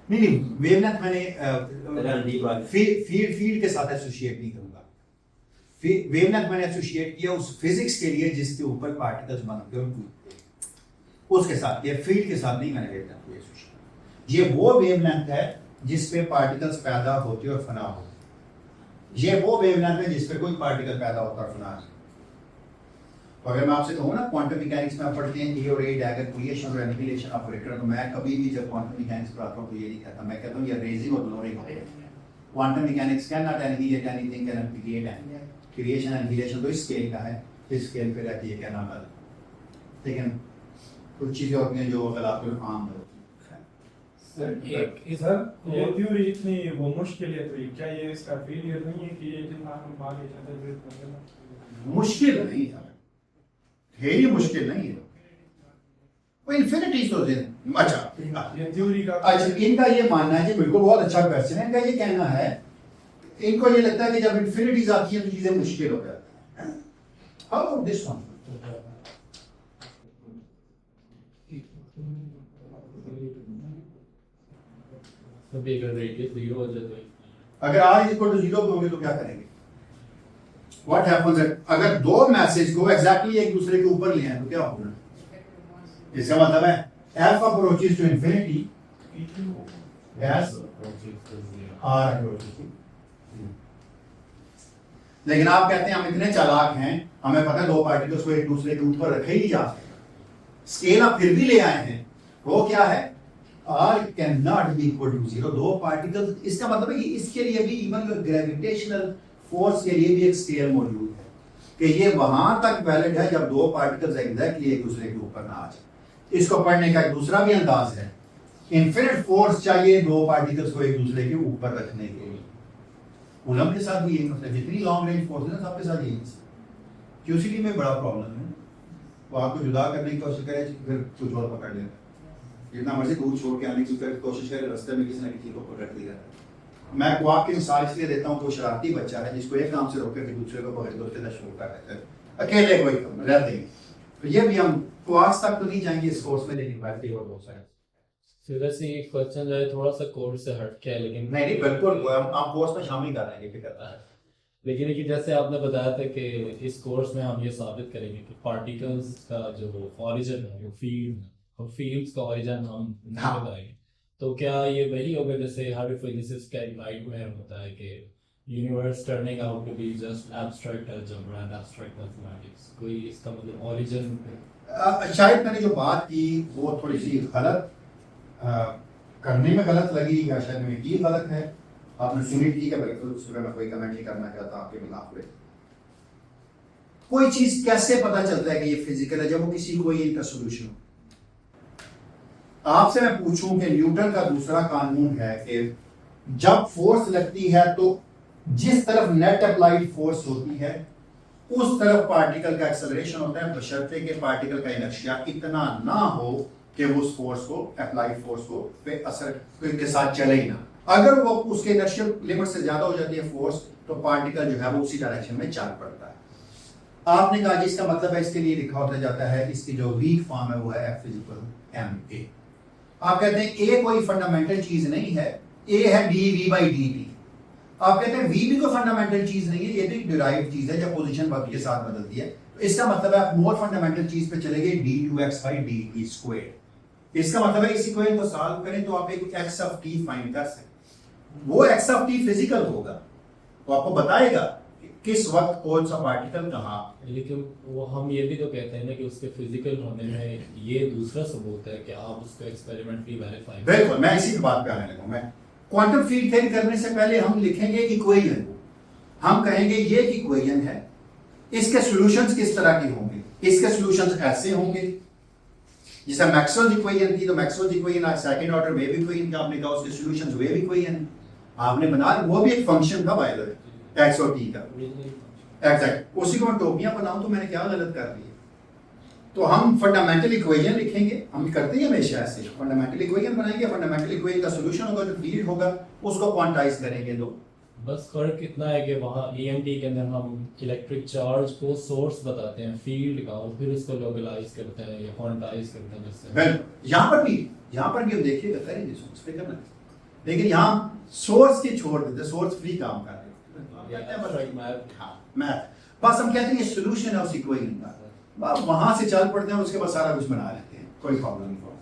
नहीं, वेवलेंथ मैंने फील्ड के साथ एसोसिएट नहीं करूंगा, वेवलेंथ मैंने एसोसिएट किया उस फिजिक्स के लिए जिसके ऊपर पार्टिकल्स बनते हैं उसके साथ, ये फील्ड के साथ नहीं मैंने वेवलेंथ को एसोसिएट। ये वो वेवलेंथ है जिस पे पार्टिकल्स पैदा होते और फना होते, ये वो वेवलेंथ है जिस पे कोई पार्टिकल पैदा होता और फना नहीं। तो अगर मैं आपसे कहूँ ना क्वांटम मैकेनिक्स में आप पढ़ते हैं ए और ए डैगर क्रिएशन और एनिहिलेशन ऑपरेटर, तो मैं कभी भी जब क्वांटम मैकेनिक्स पढ़ाता हूँ तो ये नहीं कहता, मैं कहता हूँ ये रेजिंग और lowering operator. Quantum mechanics can not annihilate anything, can not create anything, creation annihilation तो इस स्केल का है, इस स्केल पे रहती है क्या नाम है, लेकिन कुछ चीजें होती हैं जो अगर आपको आम है। सर ये थ्योरी इतनी वो मुश्किल है, तो क्या ये इसका फेलियर नहीं है कि ये जितना हम आगे चलते हुए मुश्किल नहीं है, ये मुश्किल नहीं है, वो इन्फिनिटी तो है। अच्छा, ये थ्योरी का अच्छा, इनका ये मानना है कि बिल्कुल बहुत अच्छा क्वेश्चन है, इनका ये कहना है, इनको ये लगता है कि जब इन्फिनिटीज आती है तो चीजें मुश्किल हो जाती हैं। How about this one? अभी अगर रेडियस 0 हो जाए तो अगर r इक्वल टू 0 पे होंगे तो क्या करेंगे? व्हाट हैपेंस अगर दो मैसेज को एग्जैक्टली एक दूसरे के ऊपर ले आए तो क्या होगा? इसका मतलब है f approaches to infinity as r approaches to, लेकिन आप कहते हैं हम इतने चालाक हैं, हमें पता है दो पार्टिकल्स को एक दूसरे के ऊपर रखे ही जा सकते, स्केल आप फिर भी ले आए हैं, वो क्या है? r cannot be equal to 0, दो पार्टिकल्स, इसका मतलब है कि इसके लिए भी इवन ग्रेविटेशनल फोर्स के लिए भी एक स्केल मौजूद है कि ये वहां तक वैलिड है जब दो पार्टिकल्स एग्जैक्टली एक दूसरे के ऊपर ना आ जाए। इसको पढ़ने का एक दूसरा भी अंदाज है, इन्फिनिट फोर्स चाहिए दो पार्टिकल्स को एक दूसरे के ऊपर रखने के लिए। कूलम के साथ भी यही मतलब, जितनी लॉन्ग रेंज फोर्स है ना सबके साथ यही क्यूसीडी में बड़ा प्रॉब्लम है, वो आपको जुदा करने की कोशिश करे फिर कुछ और पकड़ लेता है, जितना मर्जी दूर छोड़ के आने की कोशिश करे रास्ते में किसी न किसी को पकड़ लिया। मैं क्वाक की मिसाल इसलिए देता हूँ, तो शरारती बच्चा है जिसको एक काम से रोक कर दूसरे को पकड़ के उसके शुरू कर रहता है, अकेले कोई रहते हैं, तो ये भी हम क्वास तक तो नहीं जाएंगे इस कोर्स में, लेकिन बात ये बहुत सारे सीधा सी क्वेश्चन जो है थोड़ा सा कोर्स से हट के है, लेकिन नहीं बिल्कुल हम कोर्स में शामिल कर रहे हैं, फिक्र करता है। लेकिन ये कि जैसे आपने बताया था कि इस कोर्स में हम ये साबित करेंगे कि पार्टिकल्स का जो ओरिजिन है वो फील्ड है और फील्ड्स का ओरिजिन हम नहीं हाँ। बताएंगे। तो क्या ये वही होगा जैसे हर फिजिसिस्ट का लाइट में होता है कि universe turning out to be just abstract algebra and abstract mathematics, कोई इसका मतलब ओरिजिन? शायद मैंने जो बात की वो थोड़ी सी गलत करने में गलत लगी, या शायद मेरी की गलत है, आपने सुनी ठीक है, बिल्कुल उस पर मैं कोई कमेंट नहीं करना चाहता आपके खिलाफ में। कोई चीज कैसे पता चलता है कि ये फिजिकल है जब वो किसी कोई इनका सोल्यूशन हो? आपसे मैं पूछूं कि न्यूटन का दूसरा कानून है कि जब फोर्स लगती है तो जिस तरफ नेट अप्लाइड फोर्स होती है उस तरफ पार्टिकल का एक्सेलरेशन होता है, बशर्ते कि पार्टिकल का इनर्शिया इतना ना हो कि वो उस फोर्स को, अप्लाइड फोर्स को पे असर के साथ चले ही ना। अगर वो उसके इनर्शियल लिमिट से ज्यादा हो जाती है फोर्स, तो पार्टिकल जो है वो उसी डायरेक्शन में चल पड़ता है। आपने कहा जिसका मतलब है, इसके लिए लिखा होता जाता है, इसकी जो वीक फॉर्म है वो है F = ma। आप कहते हैं ए कोई फंडामेंटल चीज नहीं है, ए है dv/dt। आप कहते हैं वी भी कोई फंडामेंटल चीज नहीं है, ये भी डिराइव्ड चीज है जब पोजीशन वक्त के साथ बदलती है। तो इसका मतलब है आप मोर फंडामेंटल चीज पे चले गए du(x/dt²। इसका मतलब है इस इक्वेशन को सॉल्व करें तो आप एक x ऑफ t फाइंड कर सकते हैं। वो x ऑफ t फिजिकल होगा, तो आपको बताएगा कि किस वक्त कौन सा पार्टिकल कहाँ। लेकिन वो हम ये भी तो कहते हैं ना कि उसके फिजिकल होने में ये दूसरा सबूत है कि आप उसको एक्सपेरिमेंटली वेरीफाई। बिल्कुल, मैं इसी बात पे आने लगा। मैं क्वांटम फील्ड थ्योरी करने से पहले हम लिखेंगे इक्वेशन, हम कहेंगे ये इक्वेशन है, इसके सॉल्यूशंस किस तरह के होंगे, इसके सॉल्यूशंस ऐसे होंगे। जैसे मैक्सवेल इक्वेशन थी, तो Maxwell equation second order wave equation का आपने कहा उसके सॉल्यूशंस वेव इक्वेशन आपने बना, वो भी एक फंक्शन था बाय द वे x और t का। एग्जैक्ट उसी को मैं टोपियां बनाऊं तो मैंने क्या गलत कर दिया? तो हम फंडामेंटल इक्वेशन लिखेंगे, हम करते हैं हमेशा ऐसे, फंडामेंटल इक्वेशन बनाएंगे, फंडामेंटल इक्वेशन का सॉल्यूशन होगा, जो फील्ड होगा उसको क्वांटाइज करेंगे। दो बस फर्क इतना है कि वहाँ EMT के अंदर हम इलेक्ट्रिक चार्ज को सोर्स बताते हैं फील्ड का, और फिर उसको लोकलाइज करते हैं या क्वांटाइज करते हैं जिससे। बिल्कुल, यहाँ पर भी हम देखिएगा करेंगे सोर्स पे करना, लेकिन यहाँ सोर्स की छोड़ देते, सोर्स फ्री काम कर रहे हैं। हाँ, मैथ बस हम कहते हैं ये सॉल्यूशन है उस इक्वेशन का, वहां से चल पड़ते हैं, उसके बाद सारा कुछ बना लेते हैं, कोई प्रॉब्लम नहीं होगा।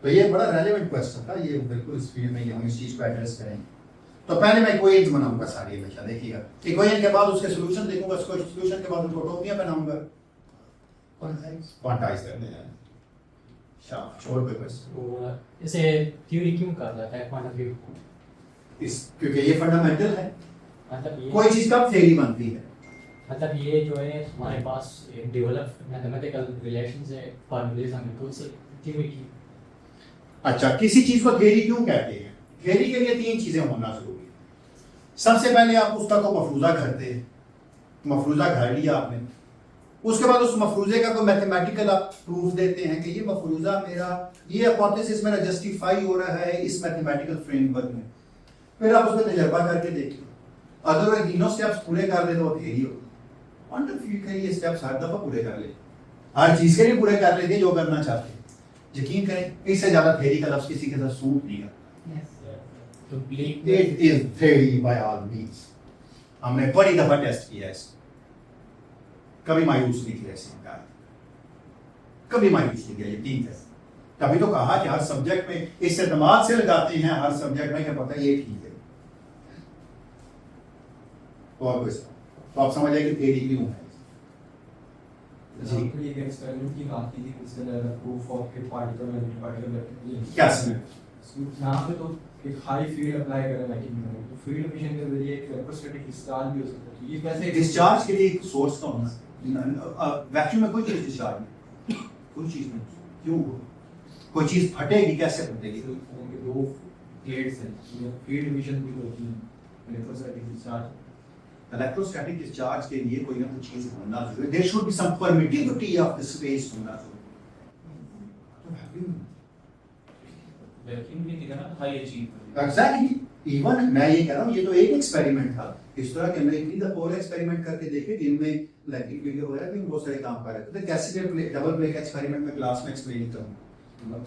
तो ये बड़ा रेलेवेंट क्वेश्चन था, ये बिल्कुल इस फील्ड में हम इस चीज को एड्रेस करेंगे। तो पहले मैं इक्वेशन बनाऊंगा सारी, हमेशा देखिएगा, इक्वेशन के बाद उसके सॉल्यूशन देखूंगा, उसको सॉल्यूशन के बाद उनको टोपियां बनाऊंगा, क्वांटाइज करने हैं। छोड़ पे क्वेश्चन इसे थ्योरी क्यों कर रहा है पॉइंट ऑफ व्यू? इस क्योंकि ये फंडामेंटल है। मतलब ये कोई चीज कब थ्योरी बनती है? मतलब ये जो है हमारे पास एक डेवलप मैथमेटिकल रिलेशंस है, फॉर्मूलेज हमें तो से थ्योरी की। अच्छा, किसी चीज को थ्योरी क्यों कहते हैं? थ्योरी के लिए तीन चीजें होना जरूरी है। सबसे पहले आप पुस्तक को मफरूजा करते हैं, मफरूजा घर लिया आपने, उसके बाद उस मफरूजे का कोई मैथमेटिकल आप प्रूफ देते हैं कि ये मफरूजा मेरा, ये हाइपोथेसिस मेरा जस्टिफाई हो रहा है इस मैथमेटिकल फ्रेमवर्क में। फिर आप उसको तजर्बा करके देखिए, अगर वो तीनों स्टेप्स पूरे कर दे तो थ्योरी होगी। क्वांटम फील्ड के ये स्टेप्स हर दफा पूरे कर ले, हर चीज के लिए पूरे कर लेते हैं जो करना चाहते हैं। यकीन करें, इससे ज्यादा थ्योरी का लफ्ज किसी के साथ सूट नहीं करता। It is theory by all means। हमने बड़ी दफा टेस्ट किया है, कभी मायूस नहीं किया इसे, कभी मायूस नहीं किया, यकीन है। तभी तो कहा कि हर सब्जेक्ट में इस एतमाद से लगाते हैं, हर सब्जेक्ट में क्या पता है ये ठीक है। और कोई तो आप समझ आए कि थ्योरी क्यों है। जी, एक एक्सपेरिमेंट की बात की थी, इसके अंदर प्रूफ ऑफ के पार्टिकल एंड पार्टिकल क्या समझ यहाँ पे तो एक हाई फील्ड अप्लाई करें लाइटिंग में, तो फील्ड एमिशन के जरिए एक इलेक्ट्रोस्टैटिक डिस्चार्ज भी हो सकता है। ये कैसे डिस्चार्ज के लिए एक सोर्स का होना, वैक्यूम में कोई चीज डिस्चार्ज नहीं, कोई चीज नहीं, क्यों कोई चीज फटेगी, कैसे फटेगी? उनके दो प्लेट्स हैं, फील्ड एमिशन भी होती है, इलेक्ट्रोस्टैटिक डिस्चार्ज। इलेक्ट्रोस्टैटिक डिस्चार्ज के लिए कोई ना कोई चीज होना जरूरी है, there should be some permittivity of the space होना जरूरी है। वैक्यूम भी नहीं ना हाई अचीव। एग्जैक्टली, इवन मैं ये कह रहा हूँ, ये तो एक एक्सपेरिमेंट था, इस तरह के मैं इतनी दफा और एक्सपेरिमेंट करके देखे जिनमें इलेक्ट्रिक वीडियो वगैरह भी बहुत सारे काम कर रहे थे। कैसे डबल ब्रेक एक्सपेरिमेंट में क्लास में एक्सप्लेन करूँगा,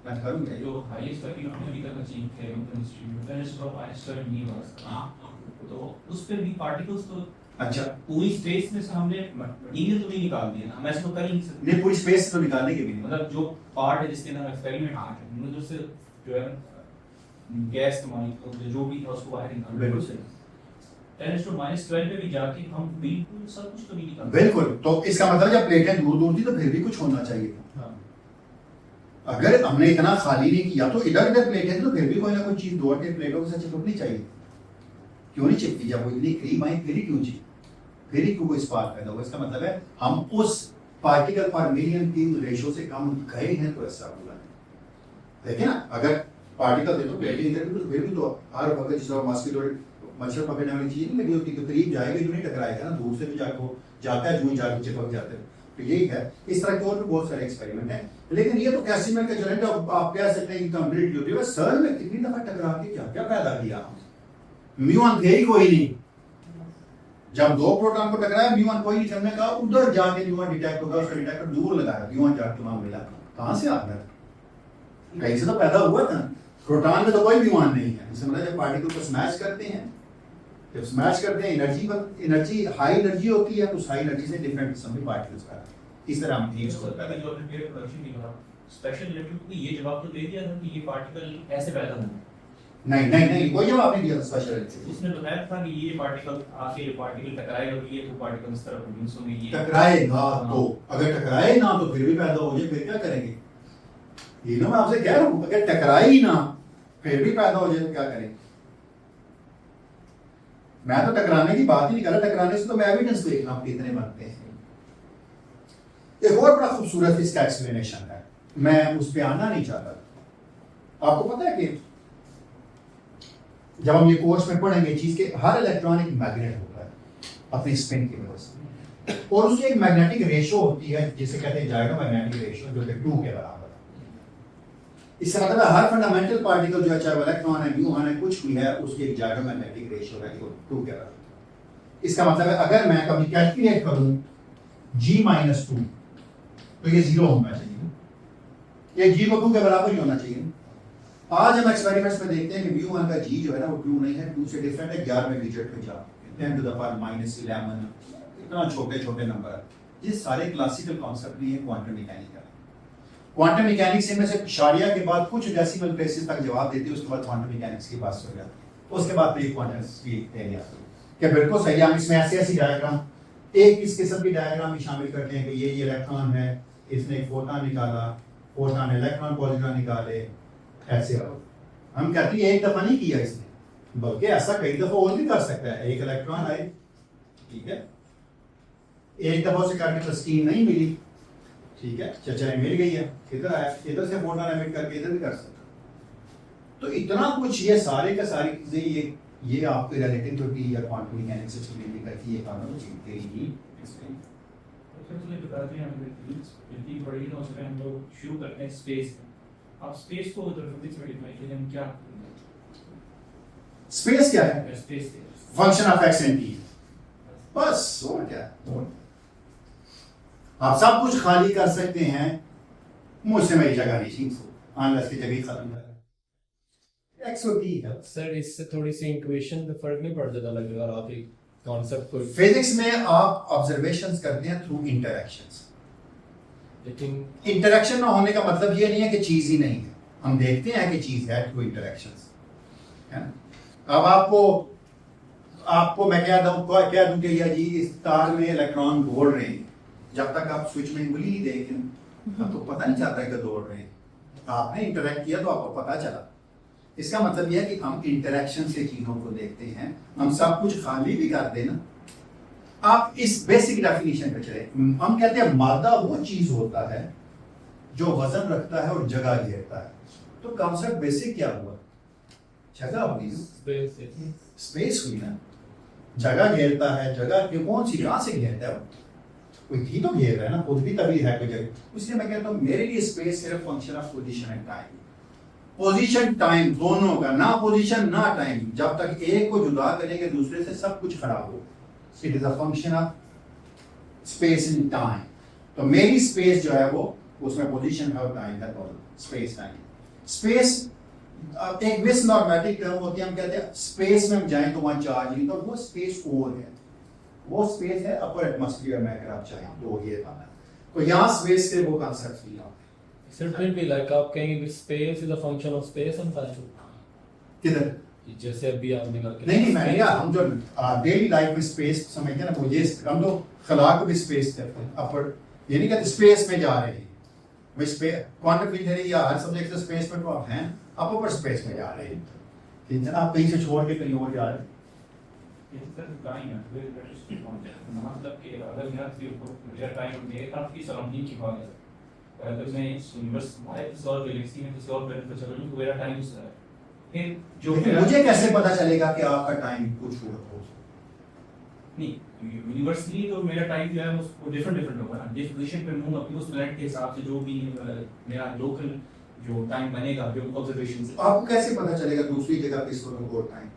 मैं करूँगा जो हाईएस्ट वैल्यू हमने अभी तक अचीव किया है इंस्टीट्यूट में टेस्ट ऑफ आइंस्टाइन यूनिवर्स तो उस पे भी पार्टिकल्स तो अच्छा पूरी स्पेस में से हमने मटेरियल तो नहीं निकाल दिया ना, हम ऐसा तो कर ही नहीं सकते। नहीं पूरी स्पेस तो निकालने के भी नहीं मतलब जो पार्ट है जिसके अंदर एक्सपेरिमेंट किया है हमने जो सिर्फ जो है गैस कमाई जो भी था उसको बाहर निकाल बिल्कुल सही 10⁻12 पे भी जाके हम बिल्कुल सब कुछ तो नहीं निकाल बिल्कुल। तो इसका मतलब जब प्लेटें दूर दूर थी तो फिर भी कुछ होना चाहिए था। हाँ अगर हमने इतना खाली नहीं किया तो इधर इधर प्लेटें थी तो फिर भी कोई ना कोई चीज दो अटे प्लेटों के साथ चिपकनी चाहिए। क्यों नहीं चिपकी? जब वो इतनी करीब आई फिर ही क्यों चिपकी? फिर ही क्यों कोई स्पार्क पैदा हुआ? इसका मतलब है हम उस पार्टिकल पर मिलियन की रेशो से कम गए हैं तो ऐसा हुआ है। देखिए ना, अगर पार्टिकल दे तो प्लेटें इधर भी तो फिर भी तो हर वक्त जिस तरह मस्किटो मच्छर पकड़ने वाली चीज नहीं लगी होती तो करीब जाएगा जो नहीं टकराएगा ना, दूर से भी जाता है जो जाके चिपक जाते हैं। तो यही है। इस तरह के और भी बहुत सारे एक्सपेरिमेंट हैं, लेकिन ये तो कैसिमिर का जो है आप कह सकते हैं कि कंप्लीट होती है। सर में कितनी दफा टकरा के क्या क्या पैदा किया म्यूऑन थे ही कोई नहीं। जब दो प्रोटॉन को टकराया म्यूऑन कोई नहीं, हमने कहा उधर जाके म्यूऑन डिटेक्ट होगा, उसका डिटेक्टर दूर लगाया, म्यूऑन जाके वहां मिला। कहां से आ गया? कहीं से तो पैदा हुआ था। प्रोटॉन में तो कोई म्यूऑन नहीं है। इससे मतलब जब पार्टिकल को स्मैश करते हैं, जब स्मैश करते हैं एनर्जी हाई एनर्जी होती है, तो उस हाई एनर्जी से डिफरेंट किस्म के पार्टिकल्स पैदा होते हैं। इस तरह हम थीम्स को पैदा जो आपने पेयर प्रोडक्शन की कहा स्पेशल रिलेटिव को ये जवाब तो दे दिया था कि ये पार्टिकल ऐसे पैदा होंगे। नहीं कोई जवाब नहीं दिया था स्पेशल रिलेटिव। उसने बताया था कि ये पार्टिकल आके ये पार्टिकल टकराएगा तो ये तो पार्टिकल इस तरह प्रोड्यूस होंगे। ये टकराएगा तो अगर टकराए ना तो फिर भी पैदा हो जाए, फिर क्या करेंगे? ये ना मैं आपसे कह रहा हूं, अगर टकराए ही ना फिर भी पैदा हो जाए तो क्या करेंगे? मैं तो टकराने की बात ही नहीं कर रहा, टकराने से तो मैं एविडेंस देखना आप कितने बनते हैं। एक और बड़ा खूबसूरत इसका एक्सप्लेनेशन है, मैं उस पर आना नहीं चाहता। आपको पता है कि जब हम ये कोर्स में पढ़ेंगे चीज के हर इलेक्ट्रॉनिक मैग्नेट होता है अपनी स्पिन की वजह से, और उसकी एक मैग्नेटिक रेशो होती है जिसे कहते हैं जाएगा मैग्नेटिक रेशो, जो कि 2 के बराबर है। इससे मतलब है हर फंडामेंटल पार्टिकल जो है, चाहे वो इलेक्ट्रॉन है, म्यूऑन है, कुछ भी है, उसकी एक जाएगा मैग्नेटिक रेशो है जो 2 के बराबर। इसका मतलब है अगर मैं कभी कैलकुलेट करूं G-2 तो ये 0 होना चाहिए, ये G को 2 के बराबर ही होना चाहिए। आज हम एक्सपेरिमेंट्स में देखते हैं कि म्यूऑन का G जो है ना वो 2 नहीं है, 2 से डिफरेंट है, 11वें डिजिट में जा 10⁻⁻11 इतना छोटे छोटे नंबर है। ये सारे क्लासिकल कॉन्सेप्ट नहीं है, क्वांटम मैकेनिक्स है। क्वांटम मैकेनिक्स में से शारिया के बाद कुछ डेसिमल प्लेसेस तक जवाब देती है, उसके बाद क्वांटम मैकेनिक्स की बात हो जाती है, उसके बाद प्री क्वांटम की तैयारी आती है। क्या बिल्कुल सही है? हम इसमें ऐसी ऐसी डायग्राम एक इस किस्म की डायग्राम भी शामिल करते हैं कि ये इलेक्ट्रॉन है, इसने एक फोटॉन निकाला, फोटॉन इलेक्ट्रॉन पॉजिट्रॉन निकाले, ऐसे हम कहते हैं एक दफा नहीं किया इसने, बल्कि ऐसा कई दफा और भी कर सकता है। एक इलेक्ट्रॉन आए, ठीक है, एक दफा उसे करके तो स्टीम नहीं मिली, ठीक है, चचाई मिल गई है, इधर आया, इधर से फोटॉन एमिट करके इधर भी कर सकता। तो इतना कुछ ये सारे का सारी चीजें ये आपको रिलेटिविटी या क्वांटम मैकेनिक्स से एक्सप्लेन करती है, कानून चीजों ही एक्सप्लेन। तो बताते हैं हम बड़ी तो उसमें हम लोग शुरू करते हैं स्पेस। आप स्पेस को फिजिक्स में डिफाइन करें, हम क्या स्पेस क्या है? Space function of x and T, बस और क्या। आप सब कुछ खाली कर सकते हैं, मुझसे मेरी जगह नहीं छीन सो अनलेस की जगह खत्म कर एक्स और टी है। सर इससे थोड़ी सी इंक्वेशन पे फर्क नहीं पड़ जाता लगेगा अगर आप एक कॉन्सेप्ट को फिजिक्स में आप ऑब्जर्वेशंस करते हैं थ्रू इंटरैक्शंस। लेकिन इंटरैक्शन ना होने का मतलब ये नहीं है कि चीज ही नहीं है, हम देखते हैं कि चीज है थ्रू इंटरैक्शंस, है ना। अब आपको मैं कह दूं कि यार जी इस तार में इलेक्ट्रॉन दौड़ रहे हैं, जब तक आप स्विच में उंगली नहीं देखें आपको पता नहीं चलता कि दौड़ रहे हैं। आपने इंटरैक्ट किया तो आपको पता चला। इसका मतलब यह है कि हम इंटरैक्शन से चीजों को देखते हैं। हम सब कुछ खाली भी कर देना, आप इस बेसिक डेफिनेशन पे चले। हम कहते हैं मादा वो चीज होता है जो वजन रखता है और जगह घेरता है। तो कॉन्सेप्ट बेसिक क्या हुआ? जगह हुई, स्पेस हुई ना, जगह घेरता है। जगह कौन सी, कहां से घेरता है? कोई थी तो घेर रहा है ना, खुद भी तभी है कोई जगह। इसलिए मैं कहता हूँ मेरे लिए स्पेस सिर्फ function of position and time. Position time दोनों का, ना पोजीशन ना टाइम, जब तक एक को जुदा करेंगे दूसरे से सब कुछ खराब हो। It is a function of space and time. तो मेरी स्पेस जो है वो उसमें पोजीशन है और टाइम है, स्पेस टाइम। स्पेस एक मिस नॉर्मेटिक टर्म होती है, हम कहते हैं स्पेस में हम जाएं तो वहां चार्ज नहीं, तो वो स्पेस और है, वो स्पेस है अपर एटमॉस्फेयर में अगर आप चाहें तो ये था। तो यहाँ स्पेस से वो कॉन्सेप्ट लिया Sir, फिर भी लाइक आप कहेंगे कि space is a function of space and time, किधर जैसे अभी आपने कहा नहीं मैंने कहा हम जो डेली लाइफ में स्पेस समझते हैं ना, वो ये हम लोग खला को भी स्पेस कहते हैं, अपर ये नहीं कहते स्पेस में जा रहे हैं भाई, स्पेस क्वांटम फील्ड है या हर सब्जेक्ट से स्पेस में तो आप हैं, आप अपर स्पेस में जा रहे हैं, ठीक है, आप कहीं से छोड़ के कहीं और जा रहे हैं। मतलब कि अगर मेरा टाइम मेरे काफी सराउंडिंग की बात है, अगर मैं इस यूनिवर्स इस और गैलेक्सी में किसी और प्लैनेट पर चल रहा हूं तो मेरा टाइम उस तरह है, फिर जो मुझे कैसे पता चलेगा कि आपका टाइम कुछ हो नहीं यूनिवर्सली तो मेरा टाइम जो है वो डिफरेंट होगा, जिस पोजीशन पे हूं अपनी उस प्लैनेट के हिसाब से जो भी मेरा लोकल जो टाइम बनेगा, जो ऑब्जर्वेशन से आपको कैसे पता चलेगा दूसरी जगह पे इस वक्त और टाइम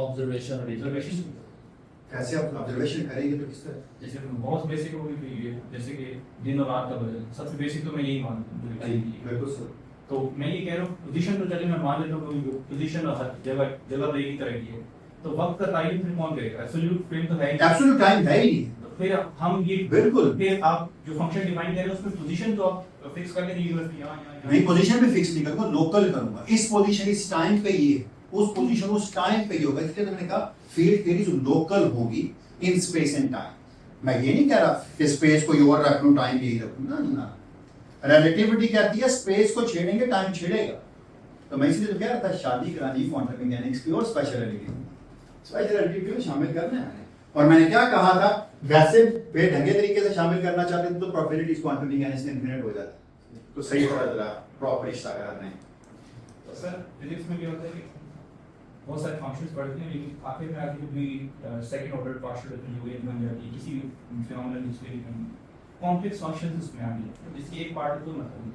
ऑब्जर्वेशन और रिजर्वेशन कैसे आप ऑब्जर्वेशन करेंगे तो किस तरह? जैसे बहुत बेसिक होगी तो ये जैसे कि दिन और रात का बदल, सबसे बेसिक तो मैं यही मानता हूँ। बिल्कुल सर। तो मैं ये कह रहा हूँ पोजीशन तो चलिए मैं मान लेता हूँ पोजीशन हर जगह जगह एक ही तरह की है, तो वक्त का टाइम फिर कौन करेगा? एब्सोल्यूट टाइम तो है ही, एब्सोल्यूट टाइम है ही नहीं। तो फिर हम ये बिल्कुल फिर आप जो फंक्शन डिफाइन कर रहे हैं उसमें पोजीशन तो आप फिक्स कर लेंगे यूनिवर्स यहाँ नहीं, पोजीशन भी फिक्स नहीं करूंगा, लोकल करूंगा, इस पोजीशन इस टाइम पे ये, उस पोजीशन उस टाइम पे ये होगा, इसलिए मैंने कहा फील्ड थ्योरी जो लोकल होगी इन स्पेस एंड टाइम। मैं ये नहीं कह रहा कि स्पेस को और रख लूं टाइम यही रखूं, ना। रिलेटिविटी कहती है स्पेस को छेड़ेंगे टाइम छेड़ेगा, तो मैं इसलिए तो कह रहा था शादी करानी क्वांटम मैकेनिक्स की और स्पेशल रिलेटिविटी को शामिल करना है। और मैंने क्या कहा था, वैसे बेढंगे तरीके से शामिल करना चाहते थे तो प्रोबेबिलिटीज क्वांटम मैकेनिक्स में इन्फिनिट हो जाता, तो सही थोड़ा जरा प्रॉपर रिश्ता कराते हैं। तो सर फिजिक्स में क्या होता है कि बहुत सारे फंक्शंस पढ़ते हैं लेकिन आखिर में आके भी सेकंड ऑर्डर पार्शियल डेरिवेटिव बन जाती है किसी भी फिनोमेनन जिसके कॉम्प्लेक्स फंक्शंस उसमें आ गए, तो जिसकी एक पार्ट तो मतलब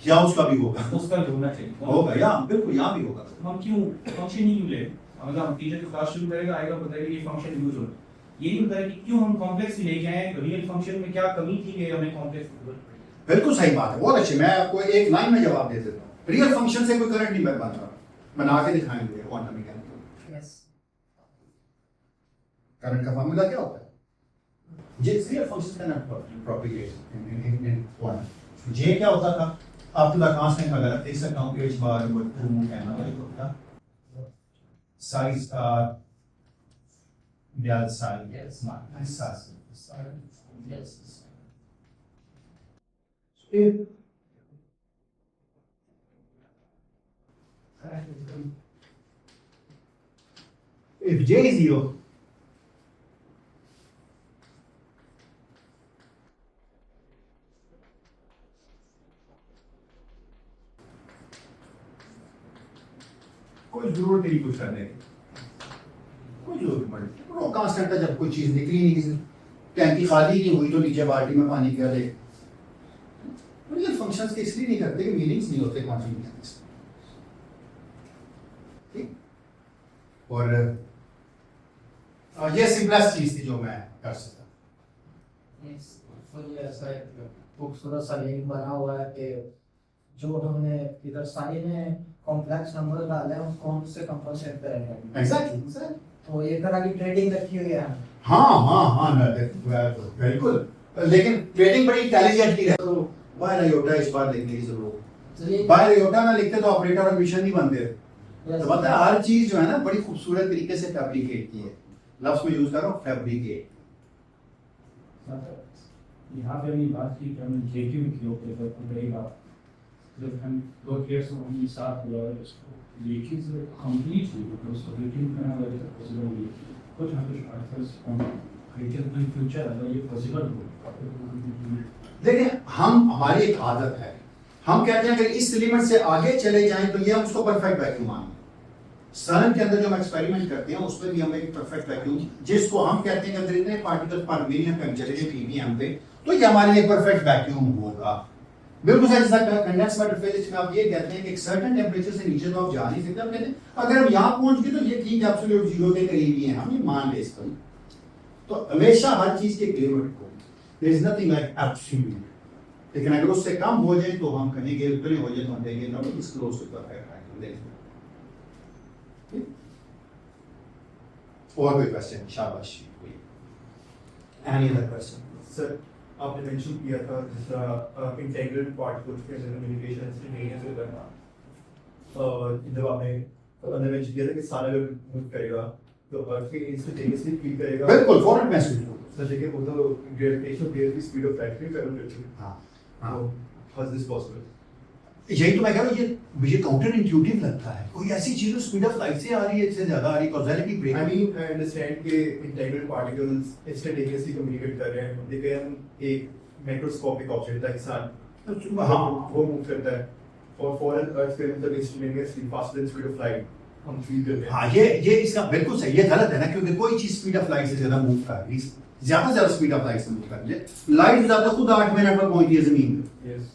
क्या उसका भी होगा, उसका भी होना चाहिए, होगा या बिल्कुल यहाँ भी होगा। हम क्यों फंक्शन ही क्यों ले, मतलब हम टीचर की क्लास शुरू करेगा आएगा बताएगा ये फंक्शन यूज हो, ये नहीं बताया कि क्यों हम कॉम्प्लेक्स ही लेके आए, रियल फंक्शन में क्या कमी थी कि हमें कॉम्प्लेक्स। बिल्कुल सही बात है, बहुत अच्छे। मैं आपको एक लाइन में जवाब दे देता हूँ, रियल फंक्शन से कोई करंट नहीं बन रहा, बना के दिखाएंगे क्वांटम मैकेनिक्स। यस करंट का फार्मूला क्या होता है? जे रियल फंक्शन का नॉट प्रोपेगेट इन क्वांटम। जे क्या होता था, आप तो कांस्टेंट का गलत देख सकता हूं, h बार वो 2 कहना होता size del sign Yes. Minus sign. Yes if j is 0, कोई जरूरत नहीं कुछ करने की, कोई जरूरत पड़ी वो कांस्टेंट है, जब कोई चीज निकली नहीं, किसी टैंकी खाली नहीं हुई तो नीचे बाल्टी में पानी क्या दे। रियल फंक्शंस के इसलिए नहीं करते कि मीनिंग्स नहीं होते क्वांटम मैकेनिक्स, ठीक। और ये सिंपलेस्ट चीज थी जो मैं कर सकता। यस मुझे ऐसा एक खूबसूरत सा लिंक बना हुआ है कि जो हमने इधर सारी में कॉम्प्लेक्स नंबर डाले हैं उसको हम उससे कंपनसेट करेंगे। एग्जैक्टली। तो ये तरह की ट्रेडिंग रखी हुई है। हाँ बिल्कुल, लेकिन ट्रेडिंग बड़ी इंटेलिजेंटली है, तो बाय आयोटा इस बार लिखने की जरूरत, बाय आयोटा ना लिखते तो ऑपरेटर और मिशन नहीं बनते। तो पता है हर चीज जो है ना बड़ी खूबसूरत तरीके से फैब्रिकेट की है, लफ्ज में यूज कर रहा हूँ फैब्रिकेट। यहाँ पे अभी बात की कि हमने जेक्यू में किया पेपर को कई बार जब हम 2 ईयर्स में हम साथ हुआ उसको जेक्यू से कंप्लीट हुई तो उसको रेटिंग करना लगे तो पॉसिबल हुई कुछ ना कुछ articles on creative in future अगर ये पॉसिबल हो। देखिए हमारी एक आदत है, हम कहते हैं अगर इस लिमिट से आगे चले जाएं तो ये हम उसको परफेक्ट वैक्यूम मानेंगे। सन के अंदर जो हम एक्सपेरिमेंट करते हैं उसमें भी हम एक परफेक्ट वैक्यूम, जिसको हम कहते हैं अंदर इतने पार्टिकल पर मिलियन पे चले गए ppm पे, तो ये हमारे लिए परफेक्ट वैक्यूम होगा। बिल्कुल सही, जैसा कंडेंस मैटर फिजिक्स में आप ये कहते हैं कि एक सर्टेन टेंपरेचर से नीचे तो आप जा नहीं सकते, आप कहते हैं अगर हम यहाँ पहुंच गए तो ये ठीक है एब्सोल्यूट जीरो के करीब ही है, हम ये मान ले इसको। तो हमेशा हर चीज के लिमिट को, there is nothing like absolute, लेकिन अगर उससे कम हो जाए तो हम कहेंगे उतने हो जाए तो हम कहेंगे no it's close to perfect. और कोई क्वेश्चन? शाबाश। Any other question? सर आपने मेंशन किया था जिस तरह इंटीग्रल पार्टिकल्स के अंदर कम्युनिकेशन इंस्टेंटेनियस हो करना, जब आपने मेंशन किया था कि सारा अगर मूव करेगा तो अर्थ के इंस्टेंटेनियसली फील करेगा। बिल्कुल फौरन महसूस होगा। सर देखिए वो तो ग्रेविटेशनल वेव की स्पीड ऑफ लाइट भी करंट करती है। हाँ तो हाउ इज दिस पॉसिबल? यही तो मैं कह रहा हूँ, ये मुझे काउंटर इंट्यूटिव लगता है। कोई ऐसी चीज स्पीड ऑफ लाइट से आ रही है, इससे ज्यादा आ रही है, causality break. I mean I understand कि इंटीग्रल पार्टिकल्स इंस्टेंटेनियसली कम्युनिकेट कर रहे हैं, देखिए हम एक माइक्रोस्कोपिक ऑब्जेक्ट लाइक सन हाँ वो मूव करता है और फॉरन अर्थ के अंदर instantaneously faster than speed of light हम फील करते हैं। हाँ, ये इसका बिल्कुल सही, ये गलत है ना, क्योंकि कोई चीज स्पीड ऑफ लाइट से ज्यादा मूव कर रही है, ज्यादा से ज्यादा स्पीड ऑफ लाइट से मूव कर रही है। लाइट ज्यादा खुद 8 मिनट में पहुंचती है जमीन पे। यस,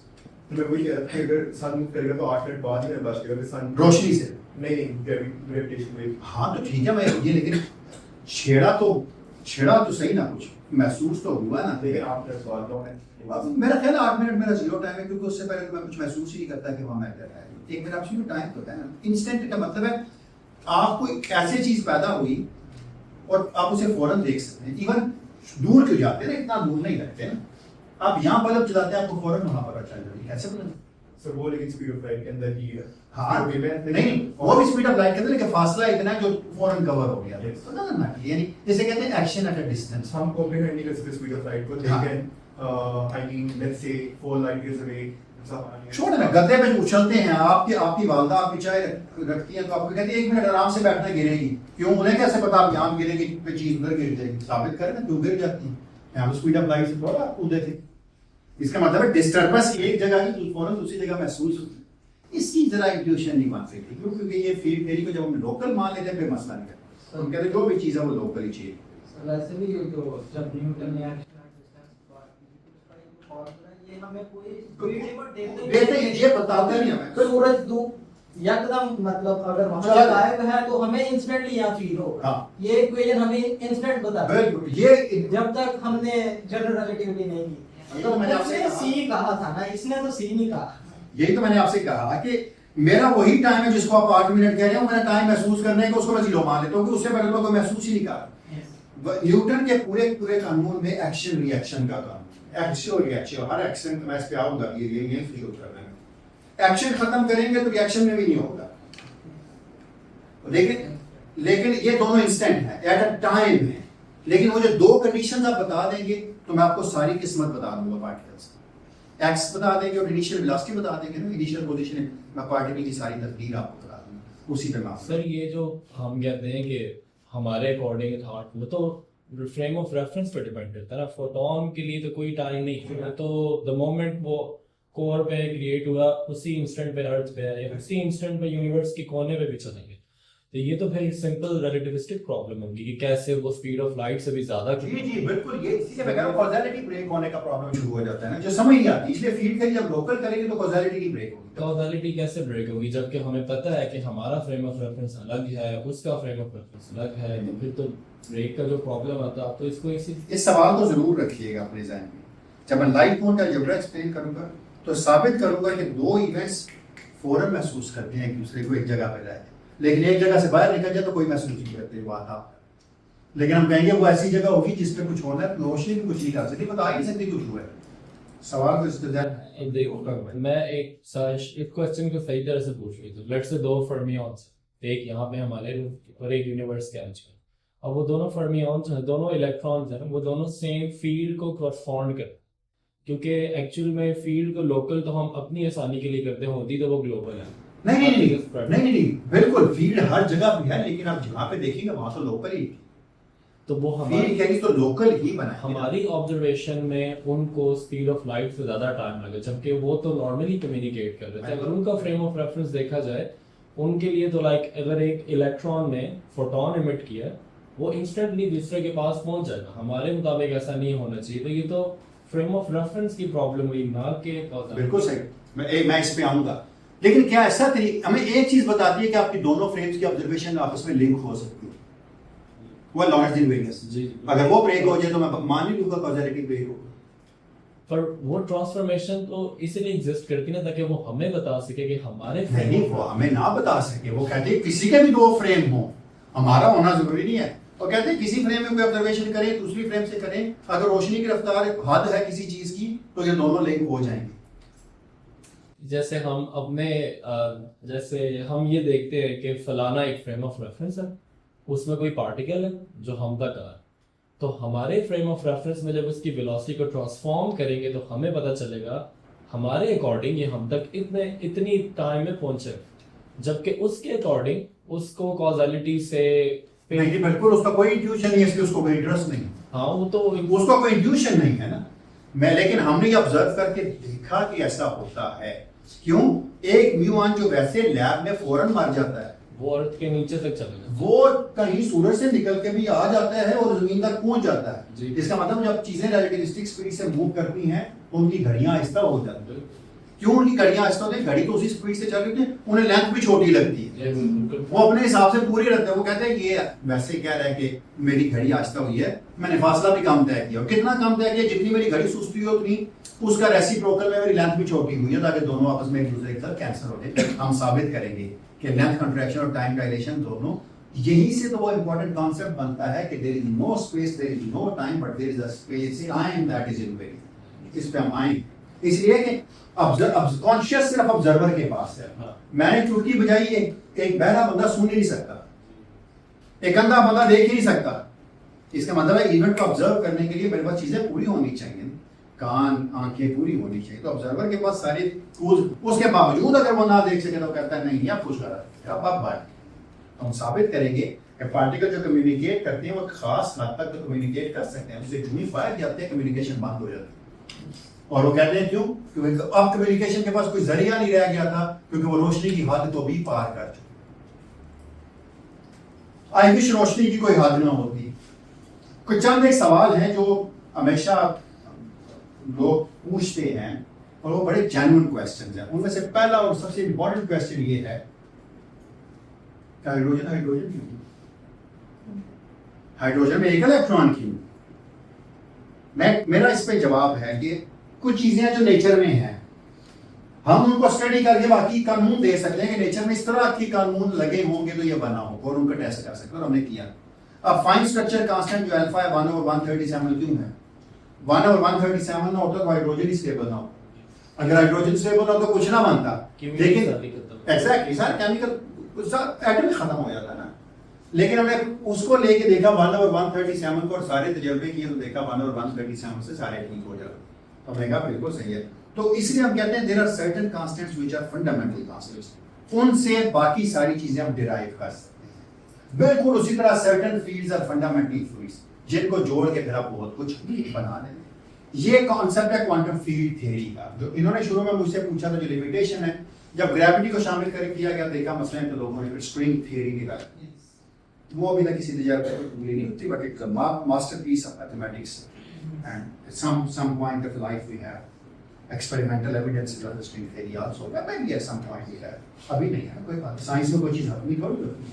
तो मैं वही कह रहा था कि अगर सन मूव करेगा तो 8 मिनट बाद ही मैं बच गया सन रोशनी से। नहीं ग्रेविटेशन वेव। हाँ तो ठीक है, मैं ये लेकिन छेड़ा तो सही ना, कुछ महसूस तो हुआ ना। लेकिन आपने सवाल तो है अब मेरा ख्याल है 8 मिनट मेरा जीरो टाइम है, क्योंकि उससे पहले तो मैं कुछ महसूस ही नहीं करता कि वहाँ मैटर है। एक मेरा absolute टाइम तो है ना। इंस्टेंट का मतलब है आपको एक ऐसी चीज पैदा हुई और आप उसे फौरन देख सकते हैं। इवन दूर क्यों जाते हैं ना, इतना दूर नहीं रहते हैं, आप यहाँ बल्ब चलाते हैं आपको फौरन वहाँ पता चल जाएगी। कैसे पता? सर वो लेकिन स्पीड ऑफ लाइट के अंदर ही है। हाँ नहीं, वो भी स्पीड ऑफ लाइट के अंदर, लेकिन फासला इतना है जो फौरन कवर हो गया। Yes. तो ना यानी जैसे कहते हैं एक्शन एट अ डिस्टेंस। हम कॉम्प्लीमेंट नहीं कर सकते स्पीड ऑफ लाइट को, हाँ। लेकिन I mean let's say 4 light years away छोड़ ना, गद्दे पे उछलते हैं, आपकी वालदा आपकी चाय रखती है तो आपको कहती है 1 मिनट आराम से बैठना, गिरेगी। क्यों? उन्हें कैसे पता आप यहाँ गिरेगी पे चीज उधर गिर जाएगी? साबित करें ना क्यों गिर जाती है। यहाँ स्पीड ऑफ लाइट से थोड़ा कूदे थे। इसका मतलब है डिस्टर्बेंस एक जगह की फौरन दूसरी जगह महसूस होती है। इसकी जरा इंट्यूशन नहीं मान सकती, क्योंकि ये फील्ड थ्योरी को जब हम लोकल मान लेते हैं फिर मसला नहीं करता। हम कहते हैं जो भी चीज़ है वो लोकल ही चाहिए। वैसे भी जो जब न्यूटन ने ये हमें कोई देते हैं, ये बताते नहीं हमें। सूरज दूं एकदम मतलब अगर वहां से गायब है तो हमें इंस्टेंटली यहाँ फील होगा। हाँ। ये इक्वेशन हमें इंस्टेंट बता बिल्कुल, ये जब तक हमने जनरल रिलेटिविटी नहीं की। तो मैंने आपसे सी कहा था ना, इसने तो सी नहीं कहा। यही तो मैंने आपसे कहा कि मेरा वही टाइम है जिसको आप 8 मिनट कह रहे हो, मेरा टाइम महसूस करने का उसको मैं जीरो मान लेता हूँ, उससे पहले तो कोई महसूस ही नहीं कर। न्यूटन के पूरे कानून में एक्शन रिएक्शन का कानून, एक्शन रिएक्शन, हर एक्शन मैं इस पे आऊंगा, ये शुरू करना है। एक्शन खत्म करेंगे तो रिएक्शन में भी नहीं होगा। लेकिन ये दोनों इंस्टेंट है, एट अ टाइम है। लेकिन वो जो 2 कंडीशंस आप बता देंगे तो मैं आपको सारी किस्मत बता दूंगा पार्टिकल्स। एक्स बता देंगे और इनिशियल वेलोसिटी बता देंगे ना, इनिशियल पोजीशन मैं पार्टिकल की सारी तकदीर आपको बता दूंगा उसी पे मैं। सर ये जो हम कहते हैं कि हमारे अकॉर्डिंग थॉट, वो तो फ्रेम ऑफ रेफरेंस पे डिपेंड करता है ना। फोटोन के लिए तो कोई टाइम नहीं है, तो द मोमेंट वो कोर पे क्रिएट हुआ उसी इंस्टेंट पे अर्थ पे है, या उसी इंस्टेंट पे यूनिवर्स के कोने पे भी चलेंगे। तो ये तो भाई सिंपल रिलेटिविस्टिक प्रॉब्लम होगी कि कैसे वो स्पीड ऑफ लाइट से भी ज्यादा। जी बिल्कुल, ये इसी से मैं कह रहा हूं कॉज़ैलिटी ब्रेक होने का प्रॉब्लम शुरू हो जाता है ना, जो समझ नहीं आती। इसलिए फील्ड थ्योरी जब लोकल करेंगे तो कॉज़ैलिटी की ब्रेक होगी। कॉज़ैलिटी कैसे ब्रेक होगी जबकि हमें पता है कि हमारा फ्रेम ऑफ रेफरेंस अलग है, उसका फ्रेम ऑफ रेफरेंस अलग है, तो फिर तो ब्रेक का जो प्रॉब्लम आता है, तो इसको इस सवाल को जरूर रखिएगा अपने ज़हन में। जब मैं लाइट कोन का अलजेब्रा एक्सप्लेन करूंगा तो साबित करूंगा कि 2 इवेंट्स फौरन महसूस करते हैं एक दूसरे को एक जगह पे रह के, लेकिन एक जगह से बाहर निकल जाए तो कोई महसूस नहीं करते बात आप। लेकिन हम कहेंगे वो ऐसी जगह होगी जिस पे कुछ होना है, रोशनी भी कुछ नहीं कर सकती, बता ही नहीं सकती कुछ हुआ है। सवाल को इस तरह देखो, मैं एक क्वेश्चन को सही तरह से पूछ रही थी। लेट्स से 2 फर्मियॉन्स, एक यहाँ पे हमारे और एक यूनिवर्स के आजकल, अब वो दोनों फर्मियॉन्स हैं, दोनों इलेक्ट्रॉन्स हैं, वो दोनों सेम फील्ड को करस्पॉन्ड करते हैं। क्योंकि एक्चुअल में फील्ड को लोकल तो हम अपनी आसानी के लिए करते हैं, होती तो वो ग्लोबल है। नहीं, बिल्कुल फील्ड हर जगह पे है, लेकिन आप जहाँ पे देखेंगे वहाँ तो लोकल ही, तो वो फील्ड कहेंगे तो लोकल ही बना है। हमारी ऑब्जर्वेशन में उनको स्पीड ऑफ लाइट से ज्यादा टाइम लगे, जबकि वो तो नॉर्मली कम्युनिकेट कर रहे थे। अगर उनका फ्रेम ऑफ रेफरेंस देखा जाए, उनके लिए तो लाइक अगर एक इलेक्ट्रॉन ने फोटोन इमिट किया, वो इंस्टेंटली दूसरे के पास पहुंच जाएगा। हमारे मुताबिक ऐसा नहीं होना चाहिए। तो ये तो फ्रेम ऑफ रेफरेंस की प्रॉब्लम हुई, ना कि बिल्कुल सही। मैं इस पे आऊंगा, लेकिन क्या ऐसा तरीका हमें एक चीज बताती है कि आपकी दोनों फ्रेम्स की ऑब्जर्वेशन आपस में लिंक हो सकती है, वो लॉरेंट्ज़ वेरिएंस। जी, अगर वो ब्रेक हो जाए तो मैं मान ही लूंगा कॉज़ैलिटी ब्रेक होगा। पर वो ट्रांसफॉर्मेशन तो इसलिए एग्जिस्ट करती ना ताकि वो हमें बता सके कि हमारे नहीं, वो हमें ना बता सके। वो कहते हैं किसी के भी दो फ्रेम हो, हमारा होना जरूरी नहीं है। वो कहते हैं किसी फ्रेम में कोई ऑब्जर्वेशन करें, दूसरी फ्रेम से करें, अगर रोशनी की रफ्तार हद है किसी चीज की तो ये दोनों लिंक हो जाएंगे। जैसे हम अपने जैसे हम ये देखते हैं कि फलाना एक फ्रेम ऑफ रेफरेंस है, उसमें कोई पार्टिकल है जो हम तक आ रहा है, तो हमारे फ्रेम ऑफ रेफरेंस में जब उसकी वेलोसिटी को ट्रांसफॉर्म करेंगे तो हमें पता चलेगा हमारे अकॉर्डिंग ये हम तक इतनी टाइम में पहुंचे, जबकि उसके अकॉर्डिंग उसको कॉजालिटी से नहीं, बिल्कुल उसका कोई इंट्यूशन नहीं है, इसलिए उसको कोई इंटरेस्ट नहीं। हाँ, वो तो उसका कोई इंट्यूशन नहीं है ना। मैं लेकिन हमने ये ऑब्जर्व करके देखा कि ऐसा होता है। क्यों? एक म्यूऑन जो वैसे लैब में फौरन मर जाता है, वो अर्थ के नीचे तक चले जाते हैं। वो कहीं सूरज से निकल के भी आ जाता है और जमीन तक पहुंच जाता जी। है। इसका मतलब जब चीजें रिलेटिविस्टिक स्पीड से मूव करती हैं तो उनकी घड़ियां आहिस्ता हो जाती हैं। क्यों उनकी घड़ियां आहिस्ता होती हैं? घड़ी तो उसी स्पीड से चल रही है, उन्हें लेंथ भी छोटी लगती है, वो अपने हिसाब से पूरी रखते हैं। वो कहते हैं ये वैसे कह रहा है कि मेरी घड़ी आहिस्ता हुई है, मैंने फासला भी कम तय किया। कितना कम तय किया? जितनी मेरी घड़ी सुस्ती हो उतनी उसका रेसिप्रोकल में मेरी लेंथ भी छोटी हुई है, ताकि दोनों आपस में एक दूसरे के साथ कैंसिल हो जाए। हम साबित करेंगे कि लेंथ कंट्रैक्शन और टाइम डायलेशन दोनों, यही से तो वो इंपॉर्टेंट कॉन्सेप्ट बनता है कि there is no space, there is no time, but there is a space time that is invariable. इस पे हम आएंगे, इसलिए कि कॉन्शियस सिर्फ ऑब्जर्वर के पास है। हाँ। मैंने चुटकी बजाई, एक बहरा बंदा सुन ही नहीं सकता, एक अंधा बंदा देख ही नहीं सकता। इसका मतलब है इवेंट को ऑब्जर्व करने के लिए मेरे पास चीजें पूरी होनी चाहिए, कान आंखें पूरी होनी चाहिए। तो ऑब्जर्वर के पास सारे टूल्स, उसके बावजूद अगर वो ना देख सके तो कहता है नहीं आप खुश कर अब आप बात। तो हम साबित करेंगे कि पार्टिकल जो कम्युनिकेट करते हैं वो खास हद तक तो कम्युनिकेट कर सकते हैं, उससे यूनिफायर जाते हैं, कम्युनिकेशन बंद हो जाती है। और वो कहते हैं क्यों? क्योंकि अब कम्युनिकेशन के पास कोई जरिया नहीं रह गया था, क्योंकि वो रोशनी की हद तो भी पार कर चुके। आई विश रोशनी की कोई हद ना होती। कुछ चंद एक सवाल हैं जो हमेशा लोग पूछते हैं और वो बड़े जेन्युइन क्वेश्चंस हैं। उनमें से पहला और सबसे इंपॉर्टेंट क्वेश्चन ये है, हाइड्रोजन हाइड्रोजन क्यों? हाइड्रोजन में एक इलेक्ट्रॉन क्यों? मेरा इस पे जवाब है कि कुछ चीजें जो नेचर में हैं, हम उनको स्टडी करके बाकी कानून दे सकते हैं कि नेचर में इस तरह के कानून लगे होंगे तो ये बना हो, और उनका टेस्ट कर सकते हैं, और हमने किया। अब फाइन स्ट्रक्चर कांस्टेंट जो अल्फा है 1/137 क्यों है? 1/137 ना होता तो हाइड्रोजन ही स्टेबल ना हो। अगर हाइड्रोजन स्टेबल हो तो कुछ ना बनता। लेकिन एग्जैक्टली सर, केमिकल एटम ही खत्म हो जाता ना। लेकिन हमने उसको लेके देखा 1/137 को, और सारे तजर्बे किए तो देखा 1/137 से सारे ठीक हो जाते। तो हमने कहा बिल्कुल सही है। तो इसलिए हम कहते हैं there are certain constants which are fundamental constants, उनसे बाकी सारी चीजें हम डिराइव कर सकते हैं। बिल्कुल उसी तरह certain fields are fundamental fluids, जिनको जोड़ के फिर आप बहुत कुछ बना देंगे। ये कॉन्सेप्ट है क्वांटम फील्ड थ्योरी का, जो इन्होंने शुरू में मुझसे पूछा था, जो लिमिटेशन है। जब ग्रेविटी को शामिल कर किया गया देखा मसला है, तो लोगों ने फिर स्ट्रिंग थ्योरी निकाली। वो अभी तक किसी तजर्बे को पूरी नहीं होती, but it's a masterpiece of mathematics and some point of life we have experimental evidence of the string theory also, maybe at some point we have, अभी नहीं है कोई बात, साइंस में कोई चीज हद नहीं थोड़ी होती,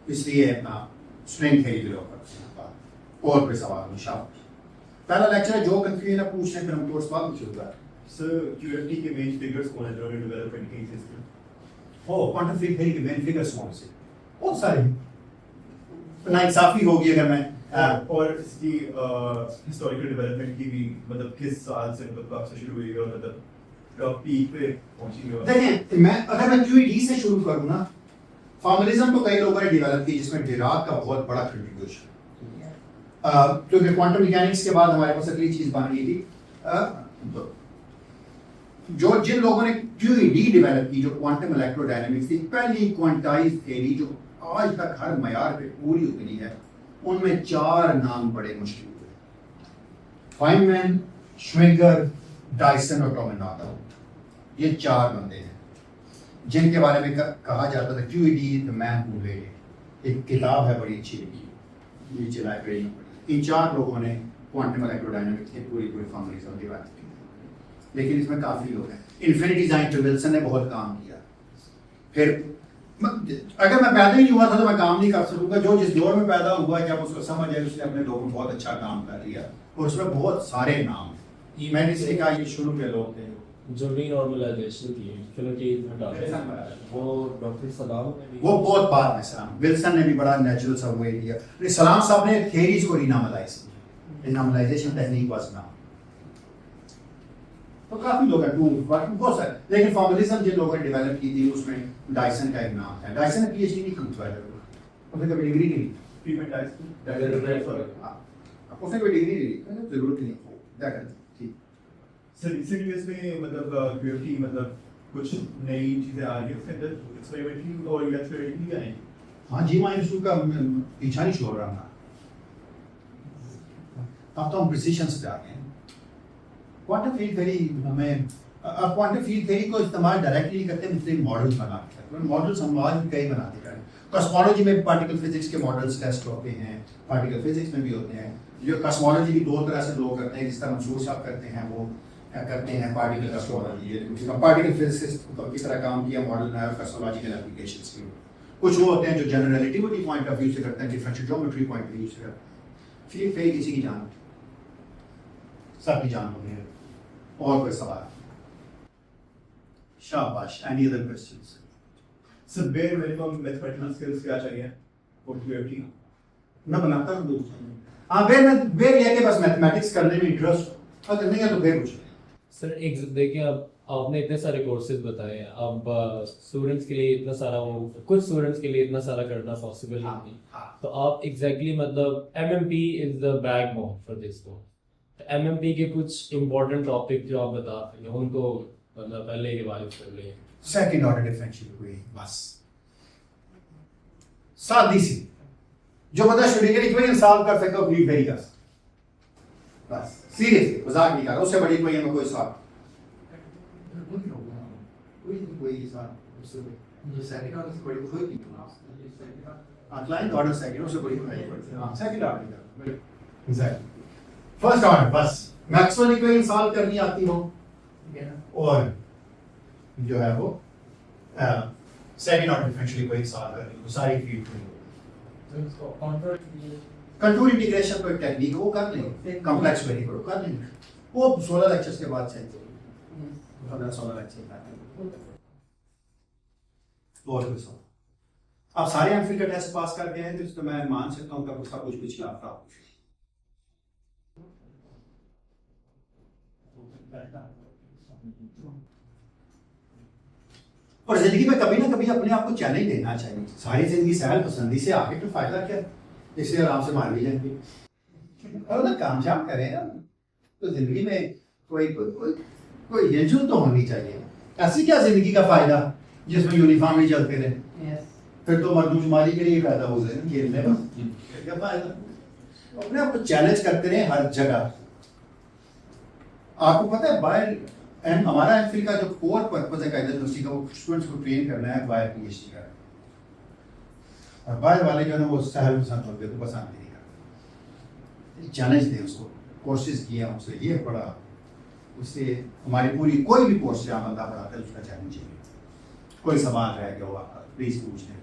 इसलिए अपना स्ट्रिंग थ्योरी के ऊपर और कोई सवाल नहीं। पहला लेक्चर है, जो कंफ्यूजन है पूछने, फिर हम कोर्स बाद शुरू करें। सर QFT के मेन फिगर्स कौन है जो डेवलपमेंट के हिस्से? ओ क्वांटम फील्ड थ्योरी के मेन फिगर्स कौन से? बहुत सारे। नाइंसाफी होगी अगर मैं और इसकी हिस्टोरिकल डेवलपमेंट की भी, मतलब किस साल से मतलब कब से शुरू हुई और मतलब कब पीक पे पहुंची है? देखें, अगर मैं QED से शुरू करूं ना, फॉर्मलिज्म तो कई लोगों ने डेवलप की, जिसमें डिराक का बहुत बड़ा कंट्रीब्यूशन, क्योंकि क्वांटम मैकेनिक्स के बाद हमारे पास अगली चीज बन गई थी। जो जिन लोगों ने QED डेवलप की, जो क्वांटम इलेक्ट्रोडायनामिक्स की पहली क्वांटाइज थ्योरी जो आज तक हर मयार पे पूरी उतरी है, उनमें 4 नाम बड़े मुश्किल हुए: फाइनमैन, श्विंगर, डायसन और टोमेनाटा। ये 4 बंदे हैं जिनके बारे में कहा जाता था QED the man who made it. एक किताब है बड़ी अच्छी लिखी, नीचे लाइब्रेरी में। इन 4 लोगों ने क्वांटम इलेक्ट्रोडायनामिक्स की पूरी फॉर्मूलेशन डेवलप की, लेकिन इसमें काफी लोग हैं। इन्फिनिटी जाइन विल्सन ने बहुत काम किया। फिर अगर मैं पैदा ही नहीं हुआ था तो मैं काम नहीं कर सकूंगा। जो जिस दौर में पैदा हुआ है, जब उसको समझ आए, उसने अपने दौर में बहुत अच्छा काम कर लिया और उसमें बहुत सारे नाम हैं। मैंने इसलिए कहा ये शुरू के लोग थे जो रीनॉर्मलाइजेशन की फिर की हटा वो डॉक्टर सलाम ने भी वो बहुत बाद में सलाम विल्सन ने भी बड़ा नेचुरल सा वे दिया। सलाम साहब ने थियरीज को रीनॉर्मलाइज किया, रीनॉर्मलाइजेशन टेक्निक वाज नाउ। तो काफी लोग हैं बहुत सारे, लेकिन फॉर्मलिज्म जिन लोगों ने डेवलप की थी उसमें डायसन का एक नाम है। डायसन ने पीएचडी नहीं की थी, उसने कभी डिग्री नहीं ली। ट्रीटमेंट डाइस उसने कोई डिग्री नहीं ली, जरूरत नहीं क्या करते। ठीक सर रिसेंट ईयर्स में मतलब ग्रेविटी मतलब कुछ नई चीजें आ रही है उसके अंदर एक्सपेरिमेंटली और एक्सपेरिमेंटली क्या है? हाँ जी, माइंड का पीछा नहीं छोड़ रहा था। अब तो हम प्रिसीशन से जा रहे हैं। क्वांटम फील्ड थ्योरी हमें अब क्वांटम फील्ड थ्योरी को इस्तेमाल डायरेक्टली करते हैं, मुझे मॉडल्स बनाते हैं। मॉडल्स हम आज भी कई बनाते हैं। कॉस्मोलॉजी में पार्टिकल फिजिक्स के मॉडल्स टेस्ट होते हैं, पार्टिकल फिजिक्स में भी होते हैं। जो कॉस्मोलॉजी भी दो तरह से लोग करते हैं, जिस तरह मंसूर साहब करते हैं वो करते हैं पार्टिकल कॉस्मोलॉजी। पार्टिकल फिजिक्स की तरह काम किया, मॉडल बनाया कॉस्मोलॉजिकल एप्लीकेशंस के। कुछ वो होते हैं जो general relativity point of view से करते हैं, differential geometry point of view से करते हैं। फील्ड थ्योरी किसी की जान, सबकी जान होगी। और कोई सवाल? शाबाश। Any other questions? Sir bare minimum mathematical skills क्या चाहिए फॉर ग्रेविटी? मैं बनाता हूँ हाँ बेर ये कि बस मैथमेटिक्स करने में इंटरेस्ट, अगर नहीं है तो बेर पूछ। सर एक देखिए, अब आपने इतने सारे कोर्सेज बताए हैं, अब स्टूडेंट्स के लिए इतना सारा वो कुछ स्टूडेंट्स के लिए इतना सारा करना पॉसिबल नहीं। तो आप एग्जैक्टली मतलब MMP is the backbone for this course. MMP के कुछ इंपॉर्टेंट टॉपिक जो आप बता सकें उनको मतलब पहले रिवाइज कर लें। सेकंड ऑर्डर डिफरेंशियल हुई बस, सादी सी, जो बंदा शुरू इक्वेशन सॉल्व कर सके फील्ड थ्योरी का, बस सीरियसली मजाक नहीं कर रहा। उससे बड़ी कोई हमें कोई सवाल कोई सवाल जो सेकंड ऑर्डर से बड़ी कोई क्लाइंट ऑर्डर सेकंड उससे बड़ी कोई हां second order exactly. First order बस मैक्सवेल इक्वेशन सॉल्व करनी आती हो और जो है वो second order differential equation solve करनी हो सारी फील्ड थ्योरी। कंटूर इंटीग्रेशन को एक टेक्निक वो कर लेंगे, कॉम्प्लेक्स वेरी को कर लेंगे, वो 16 लेक्चर्स के बाद चाहिए 16 लेक्चर। और कुछ आप सारे एमफिल का टेस्ट पास कर गए हैं तो इसको मैं मान सकता हूं कि उसका कुछ पिछला रहा और जिंदगी में कभी ना कभी अपने आप को चैलेंज देना चाहिए। सारी जिंदगी सहल पसंदी से आगे तो फायदा क्या, इसलिए आराम से मार ली जाएंगे और ना कामयाब करें ना तो जिंदगी में कोई कोई कोई कोई हिलजुल तो होनी चाहिए। ऐसी क्या जिंदगी का फायदा जिसमें यूनिफॉर्म ही चलते रहे, फिर तो मर्दूशमारी के लिए पैदा हो गए खेलने में क्या फायदा। अपने आप को चैलेंज करते रहे हर जगह। आपको पता है बाहर हमारा एमफिल का जो कोर पर्पस है कायदा यूनिवर्सिटी का, वो स्टूडेंट्स को ट्रेन करना है बाहर पीएचडी का। और बाहर वाले जो है वो सहल पसंद होते तो पसंद नहीं करते। चैलेंज दें उसको, कोर्सेज किया उससे ये पढ़ा, उससे हमारी पूरी कोई भी कोर्स जहाँ बंदा पढ़ाता है उसका चैलेंज है। कोई सवाल रह गया हो आपका प्लीज पूछ लें,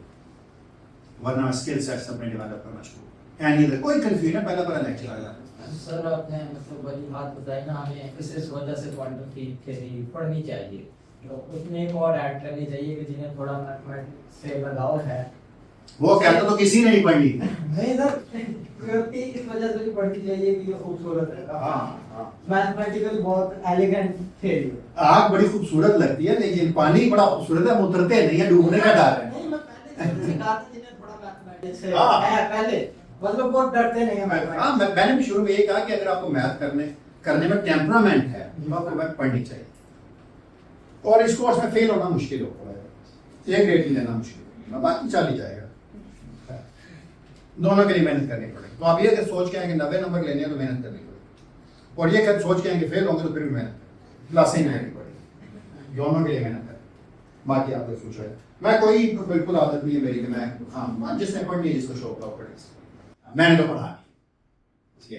वरना स्किल सेट्स अपने डेवलप करना शुरू। एनी अदर कोई कंफ्यूजन पहला लेक्चर आ जाता है। सर आपने मतलब वही बात बताई ना, हमें इस वजह से क्वांटम फील्ड थ्योरी पढ़नी चाहिए, तो उसमें एक और ऐड करनी चाहिए कि जिन्हें थोड़ा मैथमेटिक्स से लगाव है। वो कहता तो किसी ने नहीं पढ़ी नहीं सर, इस वजह से भी पढ़नी चाहिए कि ये खूबसूरत है। हाँ मैथमेटिकल बहुत एलिगेंट थ्योरी। आग बड़ी खूबसूरत लगती है लेकिन पानी बड़ा खूबसूरत है, हम उतरते नहीं है, डूबने का डर है। नहीं मैं पहले से कहा था जिन्हें थोड़ा मैथमेटिक्स है पहले मतलब बहुत डरते नहीं है। हाँ मैंने भी शुरू में ये कहा कि अगर आपको मैथ करने में टेम्परामेंट है तो आपको मैथ पढ़नी चाहिए। और इस कोर्स में फेल होना मुश्किल होगा, एक ग्रेड ही लेना मुश्किल है, बाकी चल ही जाएगा। दोनों के लिए मेहनत करनी पड़ेगी। तो आप ये अगर सोच के आएंगे 90 नंबर लेने हैं तो मेहनत करनी पड़ेगी, और ये अगर सोच के आएंगे फेल होंगे तो फिर भी मेहनत प्लस ही करनी पड़ेगी। दोनों के लिए मेहनत करें, बाकी आपको सोचो है। मैं कोई बिल्कुल आदत नहीं है मेरी कि मैं हाँ जिसने पढ़ लिया जिसको शौक हो पढ़े, मैंने तो पढ़ा नहीं।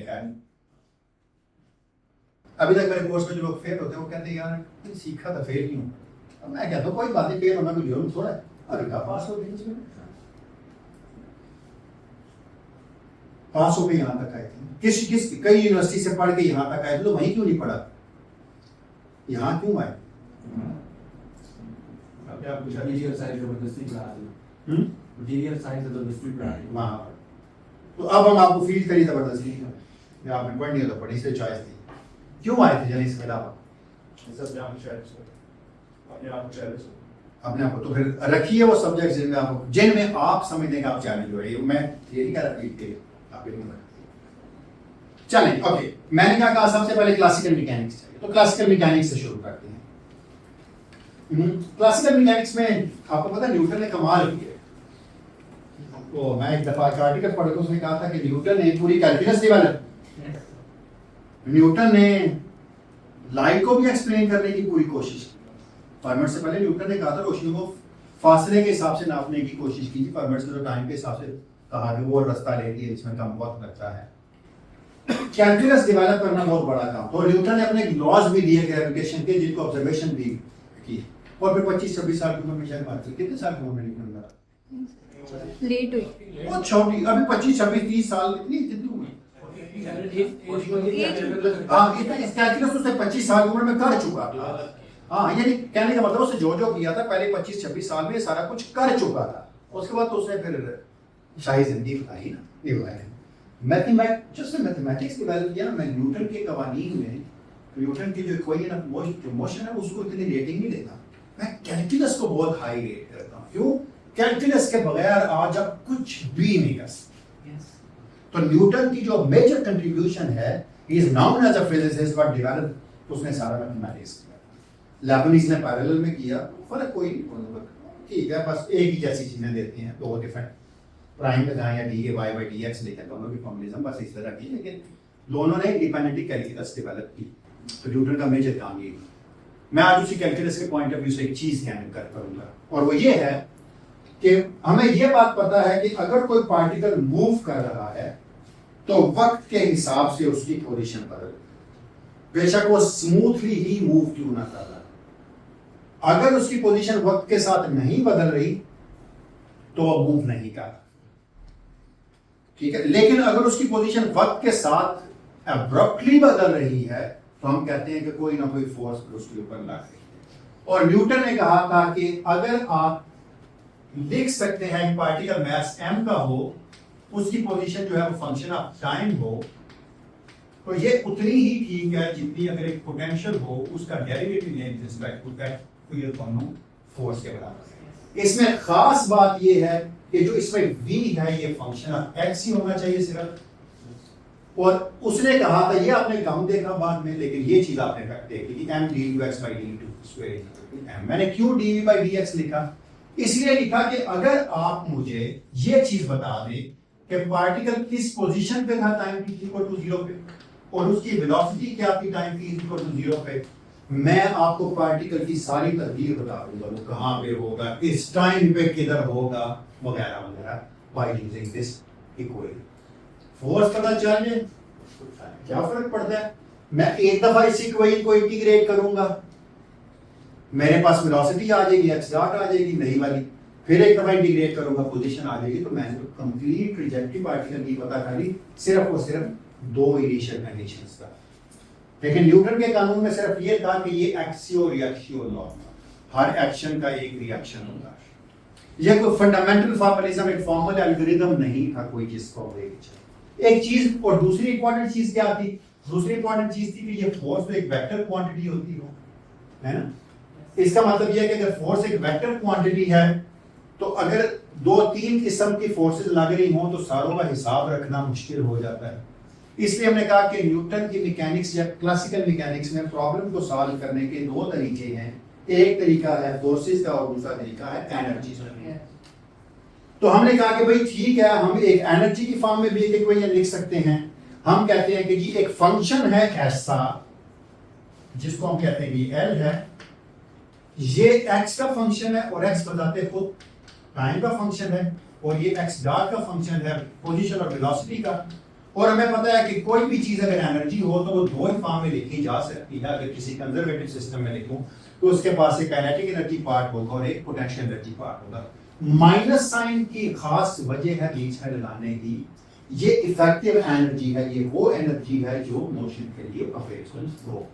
अभी तक मेरे कोर्स में जो लोग फेल होते हैं वो कहते हैं यार सीखा था फेल नहीं हूँ। मैं कहता हूँ कोई बात नहीं, फेल होना कोई जरूर थोड़ा है, अरे का पास हो गई इसमें, पास हो गए यहाँ तक आए थे। किस कई यूनिवर्सिटी से पढ़ के यहाँ तक आए थे, तो वहीं क्यों नहीं पढ़ा, यहाँ क्यों आए? मटीरियल साइंस जबरदस्ती पढ़ा दी, मटीरियल साइंस जबरदस्ती पढ़ा दी वहाँ पर। तो अब हम आपको फील करिए जबरदस्ती, आपने पढ़नी हो तो पढ़ी, इसलिए चॉइस थी। क्यों आए थे जल्दी इसके अलावा? अपने आप को तो फिर रखिए वो सब्जेक्ट जिनमें आप समझने का आप चैलेंज हो रही है। मैं थियरी का रिपीट किए आप चलें। ओके, मैंने क्या कहा, सबसे पहले क्लासिकल मैकेनिक्स चाहिए, तो क्लासिकल मैकेनिक्स से शुरू करते हैं। क्लासिकल मैकेनिक्स में आपको पता है न्यूटन ने कमाल किया। तो मैं एक दफा आर्टिकल पढ़ के उसने कहा था कि न्यूटन ने पूरी कैलकुलस डेवलप, न्यूटन ने लाइट को भी एक्सप्लेन करने की पूरी कोशिश की। फॉर्मेट से पहले न्यूटन ने कहा था रोशनी को फासले के हिसाब से नापने की कोशिश की थी, फॉर्मेट से तो टाइम के हिसाब से कहा कि वो रास्ता लेती है जिसमें कम वक्त लगता है। कैलकुलस डेवलप करना बहुत बड़ा काम, तो न्यूटन ने अपने लॉज भी दिए ग्रेविटेशन के, जिनको ऑब्जर्वेशन भी की, और फिर 25-26 साल की उम्र में शायद बात, कितने साल की उम्र में न्यूटन मरा? लेट हुई, बहुत छोटी, अभी 25-26-30 साल, कितनी उम्र? हाँ, इस कैलकुलस उसने 25 साल की उम्र में कर चुका था। हाँ, यानी कहने का मतलब उसने जो किया था पहले 25-26 साल में सारा कुछ कर चुका था। उसके बाद तो उसने फिर शाही जिंदगी बताई ना, निभाया। मैथमेटिक्स डेवलप किया ना, मैं न्यूटन के कवानीन में न्यूटन की जो इक्वेशन ऑफ मोशन है उसको इतनी रेटिंग नहीं देता, मैं कैलकुलस को बहुत हाई रेट करता हूँ। क्यों? कैलकुलस के बगैर आज आप कुछ भी नहीं कर सकते। तो न्यूटन की जो मेजर कंट्रीब्यूशन है, he is known as a physicist but develop उसने सारा मैथमेटिक्स किया। लेबनिज ने पैरेलल में किया, फर्क कोई नहीं, ठीक है, बस एक ही जैसी चीजें देती हैं, दो डिफरेंट प्राइम लगाएं या D A Y by D X लिखें, दोनों की फॉर्मुलिज्म बस इस तरह की, लेकिन दोनों ने इंडिपेंडेंटली कैलकुलस डेवलप की। तो न्यूटन का मेजर काम ये, मैं आज उसी कैलकुलस के पॉइंट ऑफ व्यू से एक चीज ध्यान करूंगा, और वो ये है कि हमें ये बात पता है कि अगर कोई पार्टिकल मूव कर रहा है तो वक्त के हिसाब से उसकी पोजीशन बदल, बेशक वो स्मूथली ही मूव क्यों ना कर रहा, अगर उसकी पोजीशन वक्त के साथ नहीं बदल रही तो वो मूव नहीं कर रहा, ठीक है। लेकिन अगर उसकी पोजीशन वक्त के साथ अब्रप्टली बदल रही है तो हम कहते हैं कि कोई ना कोई फोर्स उसके ऊपर लग रही है। और न्यूटन ने कहा था कि अगर आप लिख सकते हैं पार्टिकल मास m का हो, उसकी पोजीशन जो है वो फंक्शन ऑफ टाइम हो, तो ये उतनी ही ठीक है जितनी अगर एक पोटेंशियल हो उसका डेरिवेटिव लें विद रिस्पेक्ट टू दैट, तो ये दोनों फोर्स के बराबर है। इसमें खास बात ये है कि जो इसमें v है ये फंक्शन ऑफ x ही होना चाहिए सिर्फ, और उसने कहा था, ये आपने कम देखा बाद में, लेकिन ये चीज आपने देखी कि m dx by dt square. मैंने क्यों dv by dx लिखा? इसलिए लिखा कि अगर आप मुझे ये चीज बता दें कि पार्टिकल किस पोजीशन पे था टाइम t इक्वल टू 0 पे, और उसकी वेलोसिटी क्या थी टाइम t इक्वल टू 0 पे, मैं आपको पार्टिकल की सारी तकदीर बता दूंगा, वो कहाँ पे होगा, इस टाइम पे किधर होगा, वगैरह वगैरह, by using this equation. Force पता चल जाए क्या फर्क पड़ता है, मैं एक दफा इस इक्वेशन को इंटीग्रेट करूंगा, मेरे पास वेलोसिटी आ जाएगी, x डॉट आ जाएगी नई वाली, फिर एक दफा इंटीग्रेट करूंगा पोजीशन आ जाएगी, तो मैंने तो कंप्लीट ट्रैजेक्टरी पार्टिकल की पता करी सिर्फ और सिर्फ दो इनिशियल कंडीशंस का। लेकिन न्यूटन के कानून में सिर्फ ये था कि ये एक्सियो रिएक्शियो लॉ, हर एक्शन का एक रिएक्शन होगा। ये कोई फंडामेंटल फॉर्मलिज्म, एक फॉर्मल एल्गोरिथम नहीं था कोई जिसको एक चीज। और दूसरी इंपॉर्टेंट चीज क्या थी? दूसरी इंपॉर्टेंट चीज थी कि ये फोर्स तो एक वेक्टर क्वांटिटी होती हो, है ना। इसका मतलब यह है कि अगर फोर्स एक वेक्टर क्वांटिटी है तो अगर 2-3 किस्म की फोर्सेस लग रही हों तो सारों का हिसाब रखना मुश्किल हो जाता है। इसलिए हमने कहा कि न्यूटन की मैकेनिक्स या क्लासिकल मैकेनिक्स में प्रॉब्लम को सॉल्व करने के दो तरीके हैं, एक तरीका है फोर्सेस का और दूसरा तरीका है एनर्जी का। तो हमने कहा कि भाई ठीक है, हम एक एनर्जी की फॉर्म में भी एक इक्वेशन लिख सकते हैं। हम कहते हैं कि जी एक फंक्शन है ऐसा जिसको हम कहते हैं कि L है, ये x का फंक्शन है और x बताते खुद टाइम का फंक्शन है, और ये x डॉट का फंक्शन है पोजीशन और वेलोसिटी का। और हमें पता है कि कोई भी चीज अगर एनर्जी हो तो वो दो ही फॉर्म में लिखी जा सकती है। अगर किसी कंजर्वेटिव सिस्टम में लिखूं तो उसके पास एक काइनेटिक एनर्जी पार्ट होगा और एक पोटेंशियल एनर्जी पार्ट होगा। माइनस साइन की खास वजह है बीच में लगाने की, ये इफेक्टिव एनर्जी है, ये वो एनर्जी है जो मोशन के लिए अवेलेबल हो,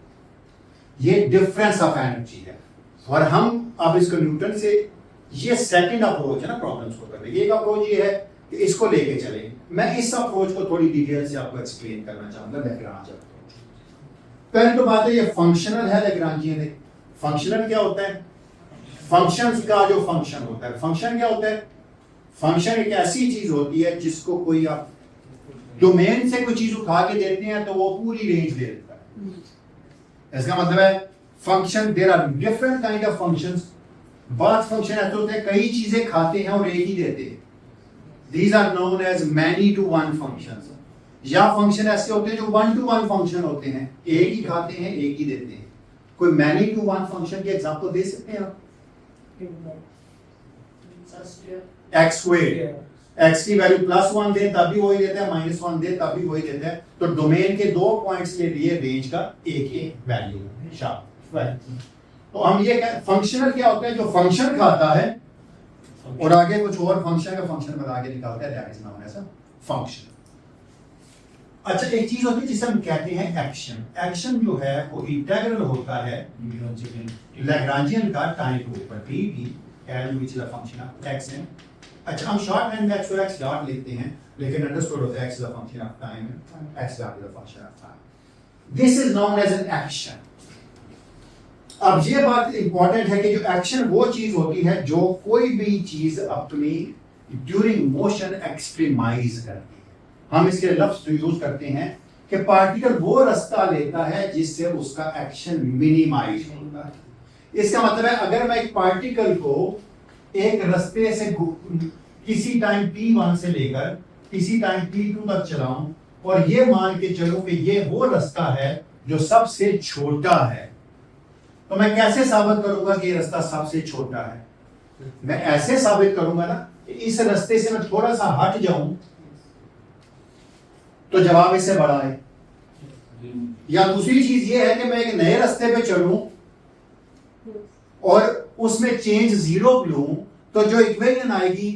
ये डिफरेंस ऑफ एनर्जी है। और हम अब इसको न्यूटन से, ये सेकंड अप्रोच है ना प्रॉब्लम्स को करने की। एक अप्रोच ये है कि इसको लेके चलें, मैं इस अप्रोच को थोड़ी डिटेल से आपको एक्सप्लेन करना चाहूंगा लैग्रांज अप्रोच। पहली तो बात है ये फंक्शनल है लैग्रांजियन। फंक्शनल क्या होता है? फंक्शंस का जो फंक्शन होता है, फंक्शन क्या होता है? फंक्शन एक ऐसी चीज होती है जिसको कोई आप डोमेन से कोई चीज उठा के देते हैं तो वो पूरी रेंज दे देता है। इसका मतलब है function, there are different kind of functions. बहुत फंक्शन ऐसे होते हैं कई चीजें खाते हैं और एक ही देते हैं, these are known as many to one functions. या फंक्शन ऐसे होते हैं जो वन टू वन फंक्शन होते हैं, एक ही खाते हैं एक ही देते हैं। कोई मैनी टू वन फंक्शन की एग्जांपल दे सकते हैं आप? एक्स स्क्वायर, एक्स की वैल्यू +1 दे तब भी वही देता है, -1 दे तब भी वही देता है। तो डोमेन के दो पॉइंट्स के लिए रेंज का एक ही वैल्यू है, शार्प। तो हम ये फंक्शनल क्या होता है? जो फंक्शन खाता है और आगे कुछ और फंक्शन का फंक्शन बना के निकालता है, that is known as a function. अच्छा, एक चीज होती है जिसे हम कहते हैं एक्शन। एक्शन जो है वो इंटीग्रल होता है लैग्रांजियन का टाइम के ऊपर, dt l which is a function of x है। अच्छा, हम शॉर्ट हैंड में x को x डॉट लिखते हैं, लेकिन अंडरस्टूड होता है x is a function of time, x dot is a function of time। This is known as an action। अब ये बात इंपॉर्टेंट है कि जो एक्शन वो चीज होती है जो कोई भी चीज अपनी ड्यूरिंग मोशन एक्सट्रीमाइज करती है। हम इसके लफ्ज यूज करते हैं कि पार्टिकल वो रास्ता लेता है जिससे उसका एक्शन मिनिमाइज होता है। इसका मतलब है अगर मैं एक पार्टिकल को एक रास्ते से किसी टाइम t1 से लेकर किसी टाइम t2 तक चलाऊं और ये मान के चलूं कि ये वो रास्ता है जो सबसे छोटा है, तो मैं कैसे साबित करूंगा कि ये रास्ता सबसे छोटा है? मैं ऐसे साबित करूंगा ना कि इस रास्ते से मैं थोड़ा सा हट जाऊं तो जवाब इससे बड़ा है। या दूसरी चीज ये है कि मैं एक नए रास्ते पे चलूं और उसमें चेंज 0 लूं तो जो इक्वेशन आएगी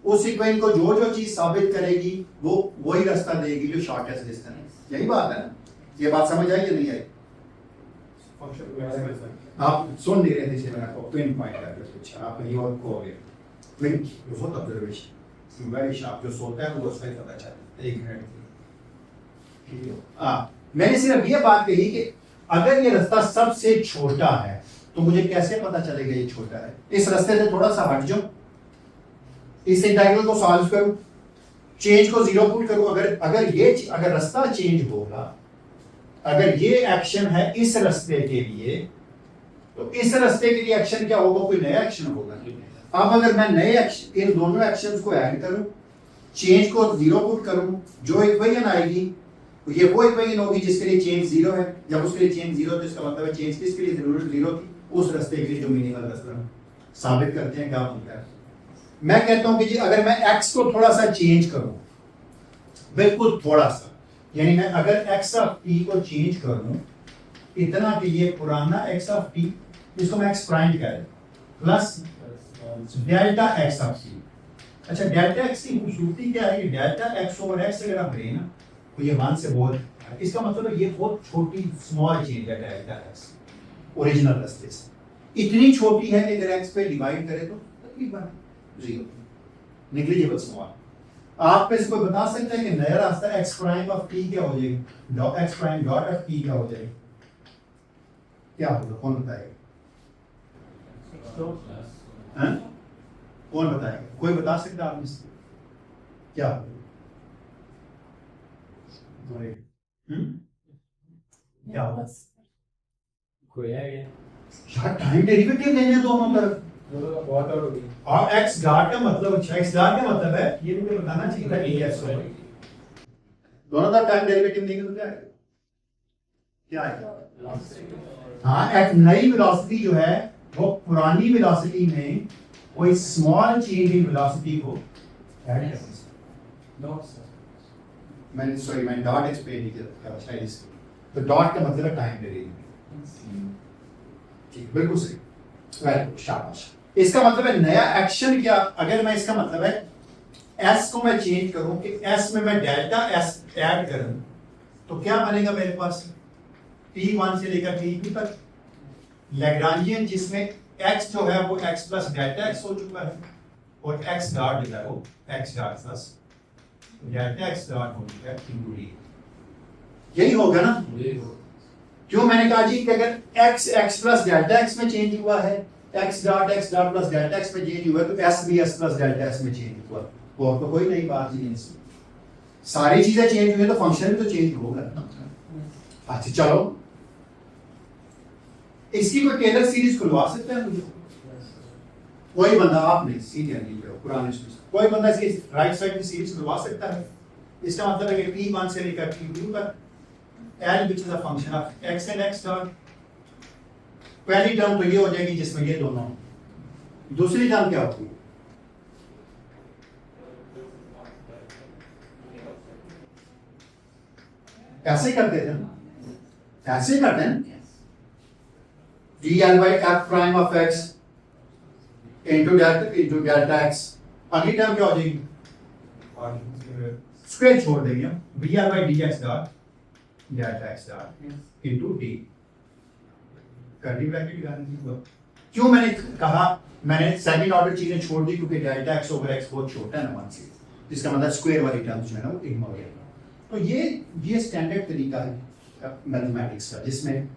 उस इक्वेशन को जो जो चीज साबित करेगी वो वही रास्ता देगी जो शॉर्टेस्ट डिस्टेंस। यही बात है ना? ये बात समझ आई या नहीं आई? आप सुन नहीं रहे थे इसलिए मैंने आपको पिन पॉइंट करके पूछा, आप कहीं और को हो गए। पिन बहुत ऑब्जर्वेशन वेरी शार्प, जो सोता है वो उसका ही पता चलता है। एक मिनट, मैंने सिर्फ ये बात कही कि अगर ये रास्ता सबसे छोटा है तो मुझे कैसे पता चलेगा ये छोटा है? इस रास्ते से थोड़ा सा हट जाऊं, इस इंटीग्रल को सॉल्व करूं, चेंज को 0 पुट करूं। अगर रास्ता चेंज होगा, अगर ये एक्शन है इस रास्ते के लिए, तो इस रास्ते के लिए एक्शन क्या होगा? कोई नया एक्शन होगा। अब अगर मैं नए एक्शन, इन दोनों एक्शंस को ऐड करूं, चेंज को 0 पुट करूं, जो इक्वेशन आएगी ये वो इक्वेशन होगी जिसके लिए चेंज 0 है। जब उसके लिए चेंज 0 तो इसका मतलब है चेंज किसके लिए जरूरत 0 थी? उस रास्ते के लिए जो मिनिमल रास्ता साबित करते हैं क्या बनता है। मैं कहता हूं कि जी अगर मैं x को थोड़ा सा चेंज करूं, बिल्कुल थोड़ा सा, यानी मैं अगर x ऑफ t को चेंज करूं इतना कि ये पुराना x ऑफ t, इसको मैं x प्राइम कह रहा plus delta x of t। अच्छा, डेल्टा x की खूबसूरती क्या है कि डेल्टा x ओवर x अगर आप लें ना तो ये 1 से बहुत, इसका मतलब है ये बहुत छोटी स्मॉल चेंज है डेल्टा x ओरिजिनल रास्ते से। इतनी छोटी है कि अगर x पे डिवाइड करें तो तकरीबन 0, नेग्लिजिबल स्मॉल। आप इसको बता सकते हैं कि नया रास्ता x प्राइम ऑफ t क्या हो जाएगा? x prime dot of t क्या हो जाएगा? क्या होगा? कौन बताएगा? कौन बताएगा? कोई बता सकता है? आप इससे क्या होगा? क्या होगा? कोई है यार टाइम डेरिवेटिव लेने दोनों तरफ, बहुत और होगी। और x डॉट का मतलब, x डॉट का मतलब है ये मुझे बताना चाहिए था कि x होगा। दोनों तरफ टाइम डेरिवेटिव लेंगे तो क्या आएगा? क्या आएगा? हाँ, एक नई वेलोसिटी जो है वो पुरानी वेलोसिटी में कोई स्मॉल चेंज इन वेलोसिटी को ऐड कर। मैंने डॉट एक्सप्लेन नहीं किया, शायद इसको। तो डॉट का मतलब है टाइम डेरिवेटिव। ठीक, बिल्कुल सही, वेरी गुड, शाबाश। इसका मतलब है नया एक्शन क्या, अगर मैं इसका मतलब है एस को मैं चेंज करूं कि एस में मैं डेल्टा एस ऐड करूं तो क्या बनेगा मेरे पास T1 से लेकर T2 तक लैग्रांजियन जिसमें x जो है वो x प्लस डेल्टा x हो चुका है और x डॉट जो है वो x dot plus delta x dot हो चुका है into D। यही होगा ना, क्यों मैंने कहा जी कि अगर x प्लस डेल्टा x में चेंज हुआ है, x dot plus delta x में चेंज हुआ है, तो s भी s प्लस डेल्टा s में चेंज हुआ, और तो कोई नई बात नहीं है इसमें। सारी चीजें चेंज हुई तो फंक्शन भी तो चेंज होगा। अच्छा चलो, इसकी कोई टेलर सीरीज खुलवा सकता है मुझे? कोई बंदा, आप नहीं, सीनियर नहीं हो पुराने स्टूडेंट, कोई बंदा इसकी राइट साइड की सीरीज खुलवा सकता है? इसका मतलब है कि T1 से लेकर T2 तक L which is a function of x and x dot, पहली टर्म तो ये हो जाएगी जिसमें ये दोनों, दूसरी टर्म क्या होगी? ऐसे करते थे ना, ऐसे करते हैं dl by f prime of x into delta x, अगली टर्म क्या हो जाएगी? स्क्वायर छोड़ देंगे हम, dl by dx dot delta x dot into d, curly bracket लगानी। क्यों मैंने कहा, मैंने सेकंड ऑर्डर चीजें छोड़ दी क्योंकि डेल्टा x ओवर x बहुत छोटा है ना 1 से, जिसका मतलब स्क्वायर वाली टर्म्स जो है ना वो इग्नोर है। तो ये स्टैंडर्ड तरीका है मैथमेटिक्स का, जिसमें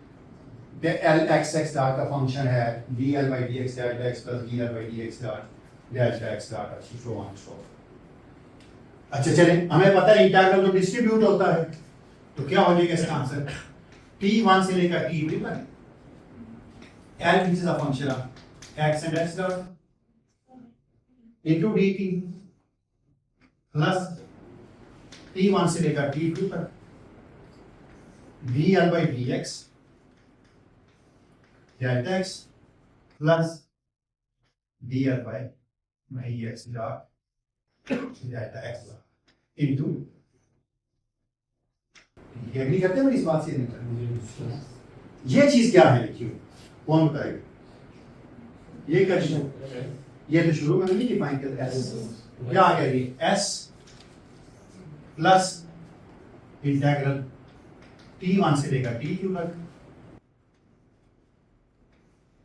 L x x डॉट का फंक्शन है dl by dx delta x plus dl by dx dot delta x dot so on so। अच्छा चलें, हमें पता है इंटीग्रल तो डिस्ट्रीब्यूट होता है, तो क्या हो जाएगा इसका आंसर? T1 से लेकर T2 तक L which is a function of x and x dot into dt plus T1 से लेकर T2 तक dl by dx delta x plus dl by dx dot delta x into, ये agree करते हैं मेरी इस बात से? नहीं, ये चीज क्या है लिखी हुई, कौन बताएगा? ये कंडीशन, ये तो शुरू में नहीं डिफाइन कर, एस क्या आ गया? ये एस प्लस इंटीग्रल T1 से लेकर T2 तक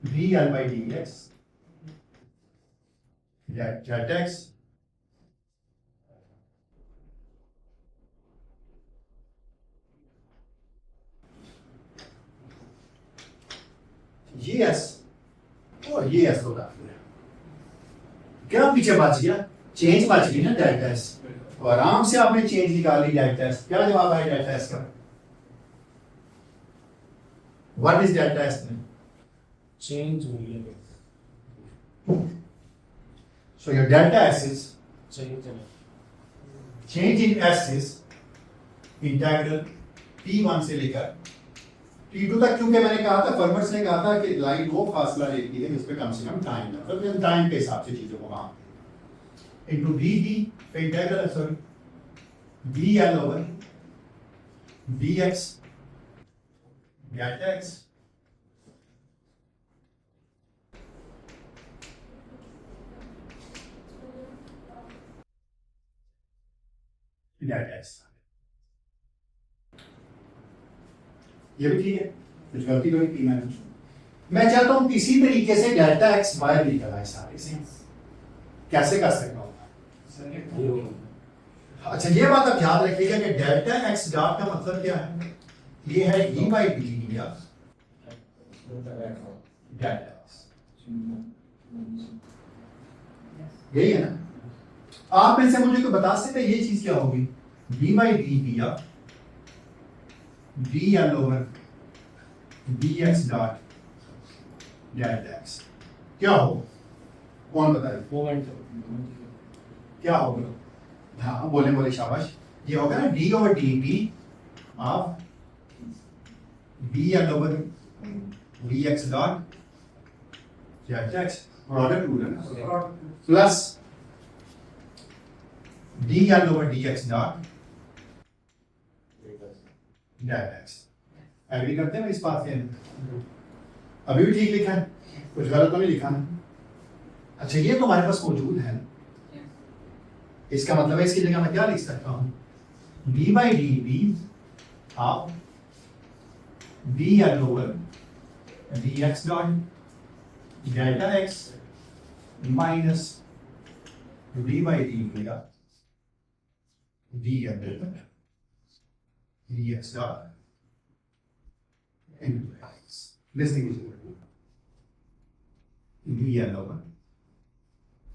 dl by dx delta x ये s और ये s होगा, क्या पीछे बच गया? चेंज बच गई ना डेल्टा s, और आराम से आपने चेंज निकाल ली डेल्टा s। क्या जवाब आया डेल्टा s का? व्हाट इज डेल्टा s में? चेंज हो गया, so your delta s is change है, change in s is integral T1 से लेकर T2 तक, क्योंकि मैंने कहा था, फर्मर्स ने कहा था कि लाइन वो फासला लेती है जिस पे कम से कम टाइम है, तो हम टाइम के हिसाब से चीजों को वहां into dt integral sorry dl over dx delta x delta x। ये भी ठीक है, कुछ गलती तो नहीं की मैंने। मैं चाहता हूं किसी तरीके से डेल्टा x बाहर निकल आए सारे से, कैसे कर सकता हूं? अच्छा ये बात आप याद रखिएगा कि डेल्टा x डॉट का मतलब क्या है? ये है d by dt या डेल्टा x, यही है ना? आप में से मुझे कोई बता सकते ये चीज क्या होगी? d by dt या dl over dx dot delta x क्या हो? कौन बताए? मोमेंट क्या होगा? हाँ बोले बोले शाबाश, ये होगा ना d over dt of dl over dx dot delta x product rule है ना, plus dl over dx dot delta x। Agree करते हैं इस बात से? अभी भी ठीक लिखा है, कुछ गलत तो नहीं लिखा है? अच्छा ये तो हमारे पास मौजूद है ना, इसका मतलब है इसकी जगह मैं क्या लिख सकता हूँ, d by d b half d l over d x dot delta x minus d by d मिलेगा d l over d x dot into x. This thing is equal to dl over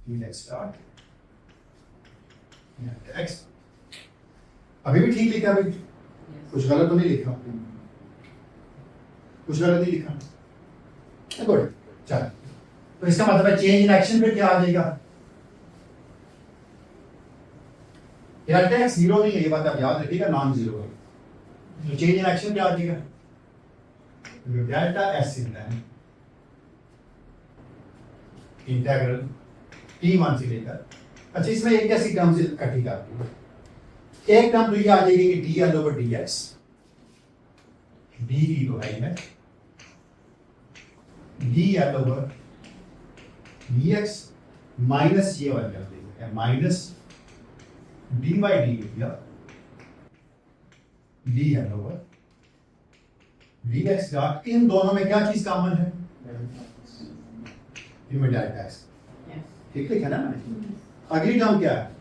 dx dot x. अभी भी ठीक लिखा भाई, कुछ गलत तो नहीं लिखा, कुछ गलत नहीं लिखा, गुड। चलो तो इसका मतलब है चेंज इन एक्शन पे क्या आ जाएगा, डेल्टा एक्स जीरो नहीं है, ये बात आप याद रखिएगा, नॉन जीरो है, तो चेंज इन एक्शन क्या आ जाएगा, डेल्टा एस इन इंटीग्रल t1 से लेकर, अच्छा इसमें एक कैसी टर्म से इकट्ठी करती है, एक टर्म तो ये आ जाएगी कि d l over d x, d तो है में d l over d x minus ये वाला कर देंगे minus d by d d l over d x dot, इन दोनों में क्या चीज कॉमन है, इनमें डेल्टा एक्स, ठीक लिखा ना मैंने। अगली टर्म क्या है,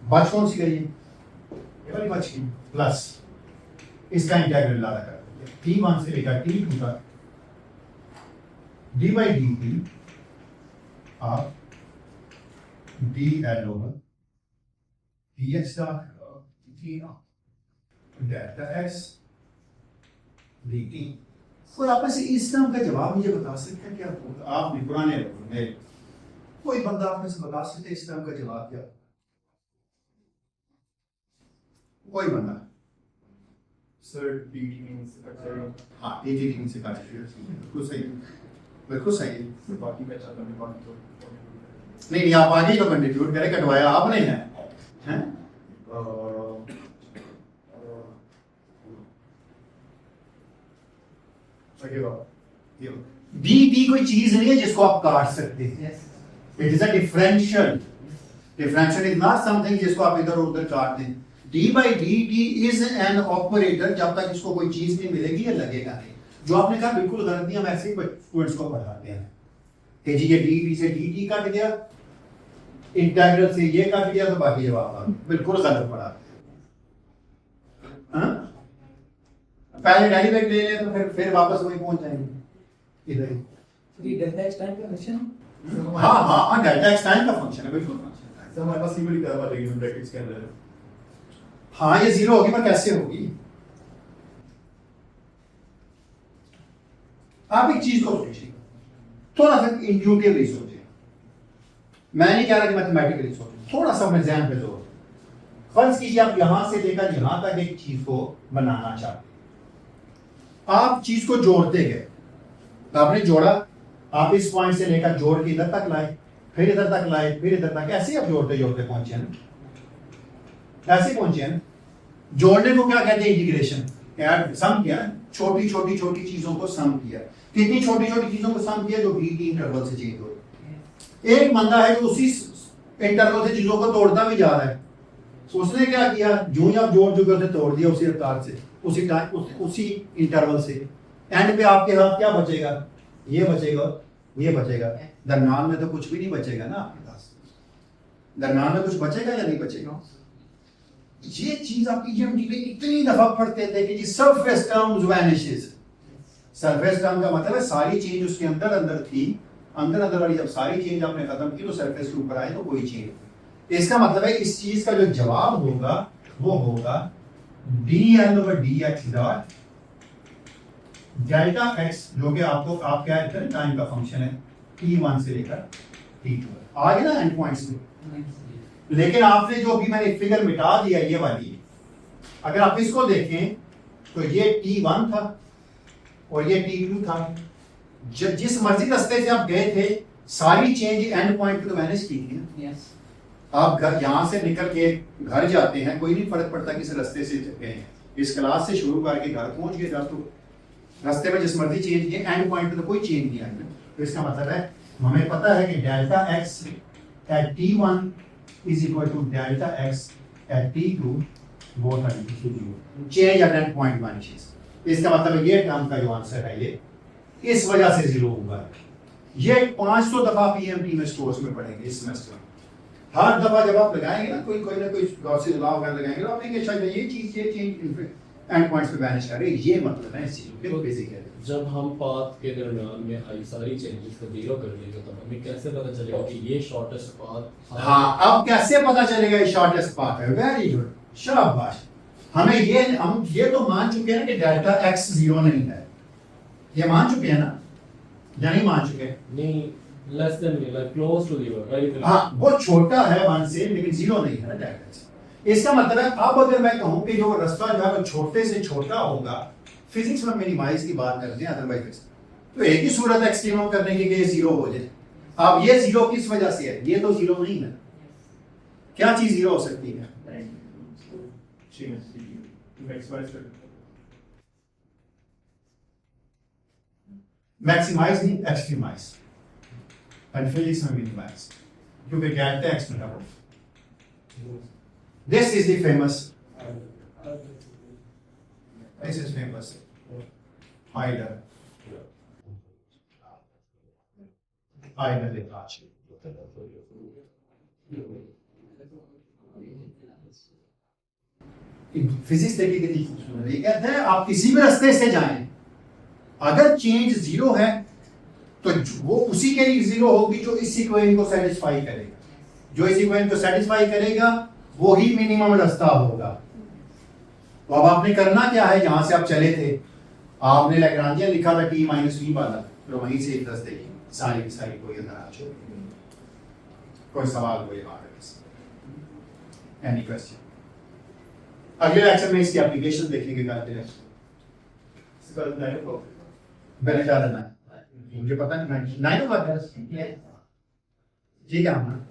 बच कौन सी गई, ये वाली बच गई, प्लस इसका इंटीग्रल लाना कर t1 से लेकर t2 तक D by D T of D l over d x dot delta x D T. कोई आप में से इस टर्म का जवाब मुझे बता सकते हैं क्या, आप भी पुराने लोग में कोई बंदा आप में से बता सकते इस टर्म का जवाब क्या, कोई बंदा, सर dt means हाँ डी टी से काट बिल्कुल सही, बिल्कुल सही, बाकी मैं चाहता हूँ बाकी तो नहीं आप आगे तो कंट्रीब्यूट करें, कटवाया आपने है, हैं? डी टी कोई चीज नहीं है जिसको आप काट सकते हैं, it is a differential, differential is not something जिसको आप इधर उधर काट दें, D by D T is an operator, जब तक इसको कोई चीज नहीं मिलेगी ये लगेगा नहीं, जो आपने कहा बिल्कुल गलत नहीं, हम ऐसे ही स्टूडेंट्स को पढ़ाते हैं कि जी ये डी टी से डी टी कट गया, इंटीग्रल से ये कट गया, तो बाकी जवाब आ गया, बिल्कुल गलत पढ़ा, पहले डेरिवेटिव ले लें तो फिर वापस वहीं पहुंच जाएंगे इधर ही। ये डेल्टा एक्स टाइम का फंक्शन, हाँ हाँ हाँ डेल्टा एक्स टाइम का फंक्शन है, बिल्कुल फंक्शन है। सर हमारे पास सिंपली क्या बात है ब्रैकेट्स के अंदर, हाँ ये जीरो होगी पर कैसे होगी, आप एक चीज को सोचिए, थोड़ा सा इंट्यूटिवली सोचिए, मैं नहीं कह रहा कि मैथमेटिकली सोचिए, थोड़ा सा अपने ज़हन पे जोर, फर्ज कीजिए आप यहां से लेकर यहां तक एक चीज को बनाना चाहते हैं, आप चीज को जोड़ते गए, तो आपने जोड़ा, आप इस पॉइंट से लेकर जोड़ के इधर तक लाए, फिर इधर तक लाए, फिर इधर तक, ऐसे ही आप जोड़ते जोड़ते पहुंचे ना, ऐसे पहुंचे हैं। जोड़ने को क्या कहते हैं, इंटीग्रेशन, यार सम किया, छोटी छोटी छोटी चीजों को सम किया, कितनी छोटी छोटी चीजों को सम किया जो बी की इंटरवल से चेंज हो, एक बंदा है जो उसी इंटरवल से चीजों को तोड़ता भी जा रहा है, उसने क्या किया, जो ही आप जोड़ चुके उसे तोड़ दिया उसी रफ्तार से, उसी टाइम उसी इंटरवल से, एंड पे आपके हाथ क्या बचेगा, ये बचेगा, ये बचेगा, दरम्यान में तो कुछ भी नहीं बचेगा ना आपके पास, दरम्यान में कुछ बचेगा या नहीं बचेगा। ये चीज आपकी ज्योमेट्री में इतनी दफा पढ़ते थे कि जी surface terms vanishes, surface term का मतलब है सारी चीज उसके अंदर अंदर थी, अंदर अंदर वाली जब सारी चीज आपने खत्म की तो सरफेस के ऊपर आए तो कोई चीज, इसका मतलब है इस चीज का जो जवाब होगा वो होगा D l over d x dot delta x, जो कि आपको आप क्या है टाइम का फंक्शन है, t1 से लेकर t2 आ गया ना एंड पॉइंट्स में। लेकिन आपने जो अभी मैंने फिगर मिटा दिया ये वाली, अगर आप इसको देखें तो ये t1 था और ये t2 था, जिस मर्जी रास्ते से आप गए थे सारी चेंज एंड पॉइंट पे तो मैनेज की थी ना। आप घर यहाँ से निकल के घर जाते हैं, कोई नहीं फर्क पड़ता किस रास्ते से गए हैं, इस क्लास से शुरू करके घर पहुंच गए, जब तो रास्ते में जिस मर्जी चेंज किए एंड पॉइंट पे तो कोई चेंज नहीं आएगा। तो इसका मतलब है हमें पता है कि delta X at t1 is equal to delta X at t2 both are equal to 0 change at point one चीज। इसका मतलब ये टर्म का जो आंसर है ये इस वजह से 0 हुआ है। ये 500 दफा पीएमटी में कोर्स में पढ़ेंगे इस सेमेस्टर में। हर दफा जब आप लगाएंगे ना कोई ना कोई गॉसिप लॉ वगैरह लगाएंगे तो आप देखेंगे शायद ये चीज ये चेंज एंड पॉइंट्स पे वैनिश कर रही है। ये मतलब है इस चीज के बेसिक है। जब हम पाथ के दरमियान में आई सारी चेंजेस को जीरो कर देंगे तो हमें कैसे पता चलेगा कि ये शॉर्टेस्ट पाथ। हाँ, अब कैसे पता चलेगा ये शॉर्टेस्ट पाथ है? वेरी गुड, शाबाश। हम ये तो मान चुके हैं ना कि डेल्टा एक्स 0 नहीं है। ये मान चुके हैं ना या नहीं मान चुके? नहीं, less than like close to 0 right. हाँ, वो छोटा है 1 से लेकिन 0 नहीं है ना डेल्टा एक्स। इसका मतलब है अब अगर मैं कहूं कि जो रास्ता जो है वो छोटे से छोटा होगा, फिजिक्स में मिनिमाइज की बात करते हैं अदरवाइज तो एक ही सूरत है एक्सट्रीम करने की कि ये 0 हो जाए। अब ये 0 किस वजह से है? ये तो 0 नहीं है। क्या चीज 0 हो सकती है? मैक्सिमाइज नहीं, एक्सट्रीमाइज। एंड फिजिक्स में मिनिमाइज, क्योंकि डेल्टा एक्स में double. This is the famous. This is famous. Euler. Euler Likachi. Physics देखिए कितनी खूबसूरत है। कहते हैं आप किसी भी रास्ते से जाएं, अगर चेंज 0 है तो वो उसी के लिए 0 होगी जो इस इक्वेशन को सेटिस्फाई करेगा। जो इस इक्वेशन को सेटिस्फाई करेगा वो ही मिनिमम रास्ता होगा। तो अब आपने करना क्या है? जहां से आप चले थे आपने लैग्रांजियन लिखा था t माइनस वी वाला, तो वहीं से एक रास्ते की सारी की सारी कोई अंदर आ चुकी। कोई सवाल कोई बात है? Any question? अगले लेक्चर में इसकी एप्लीकेशन देखेंगे। मैंने क्या करना है मुझे पता नहीं। 9 o'clock ठीक है।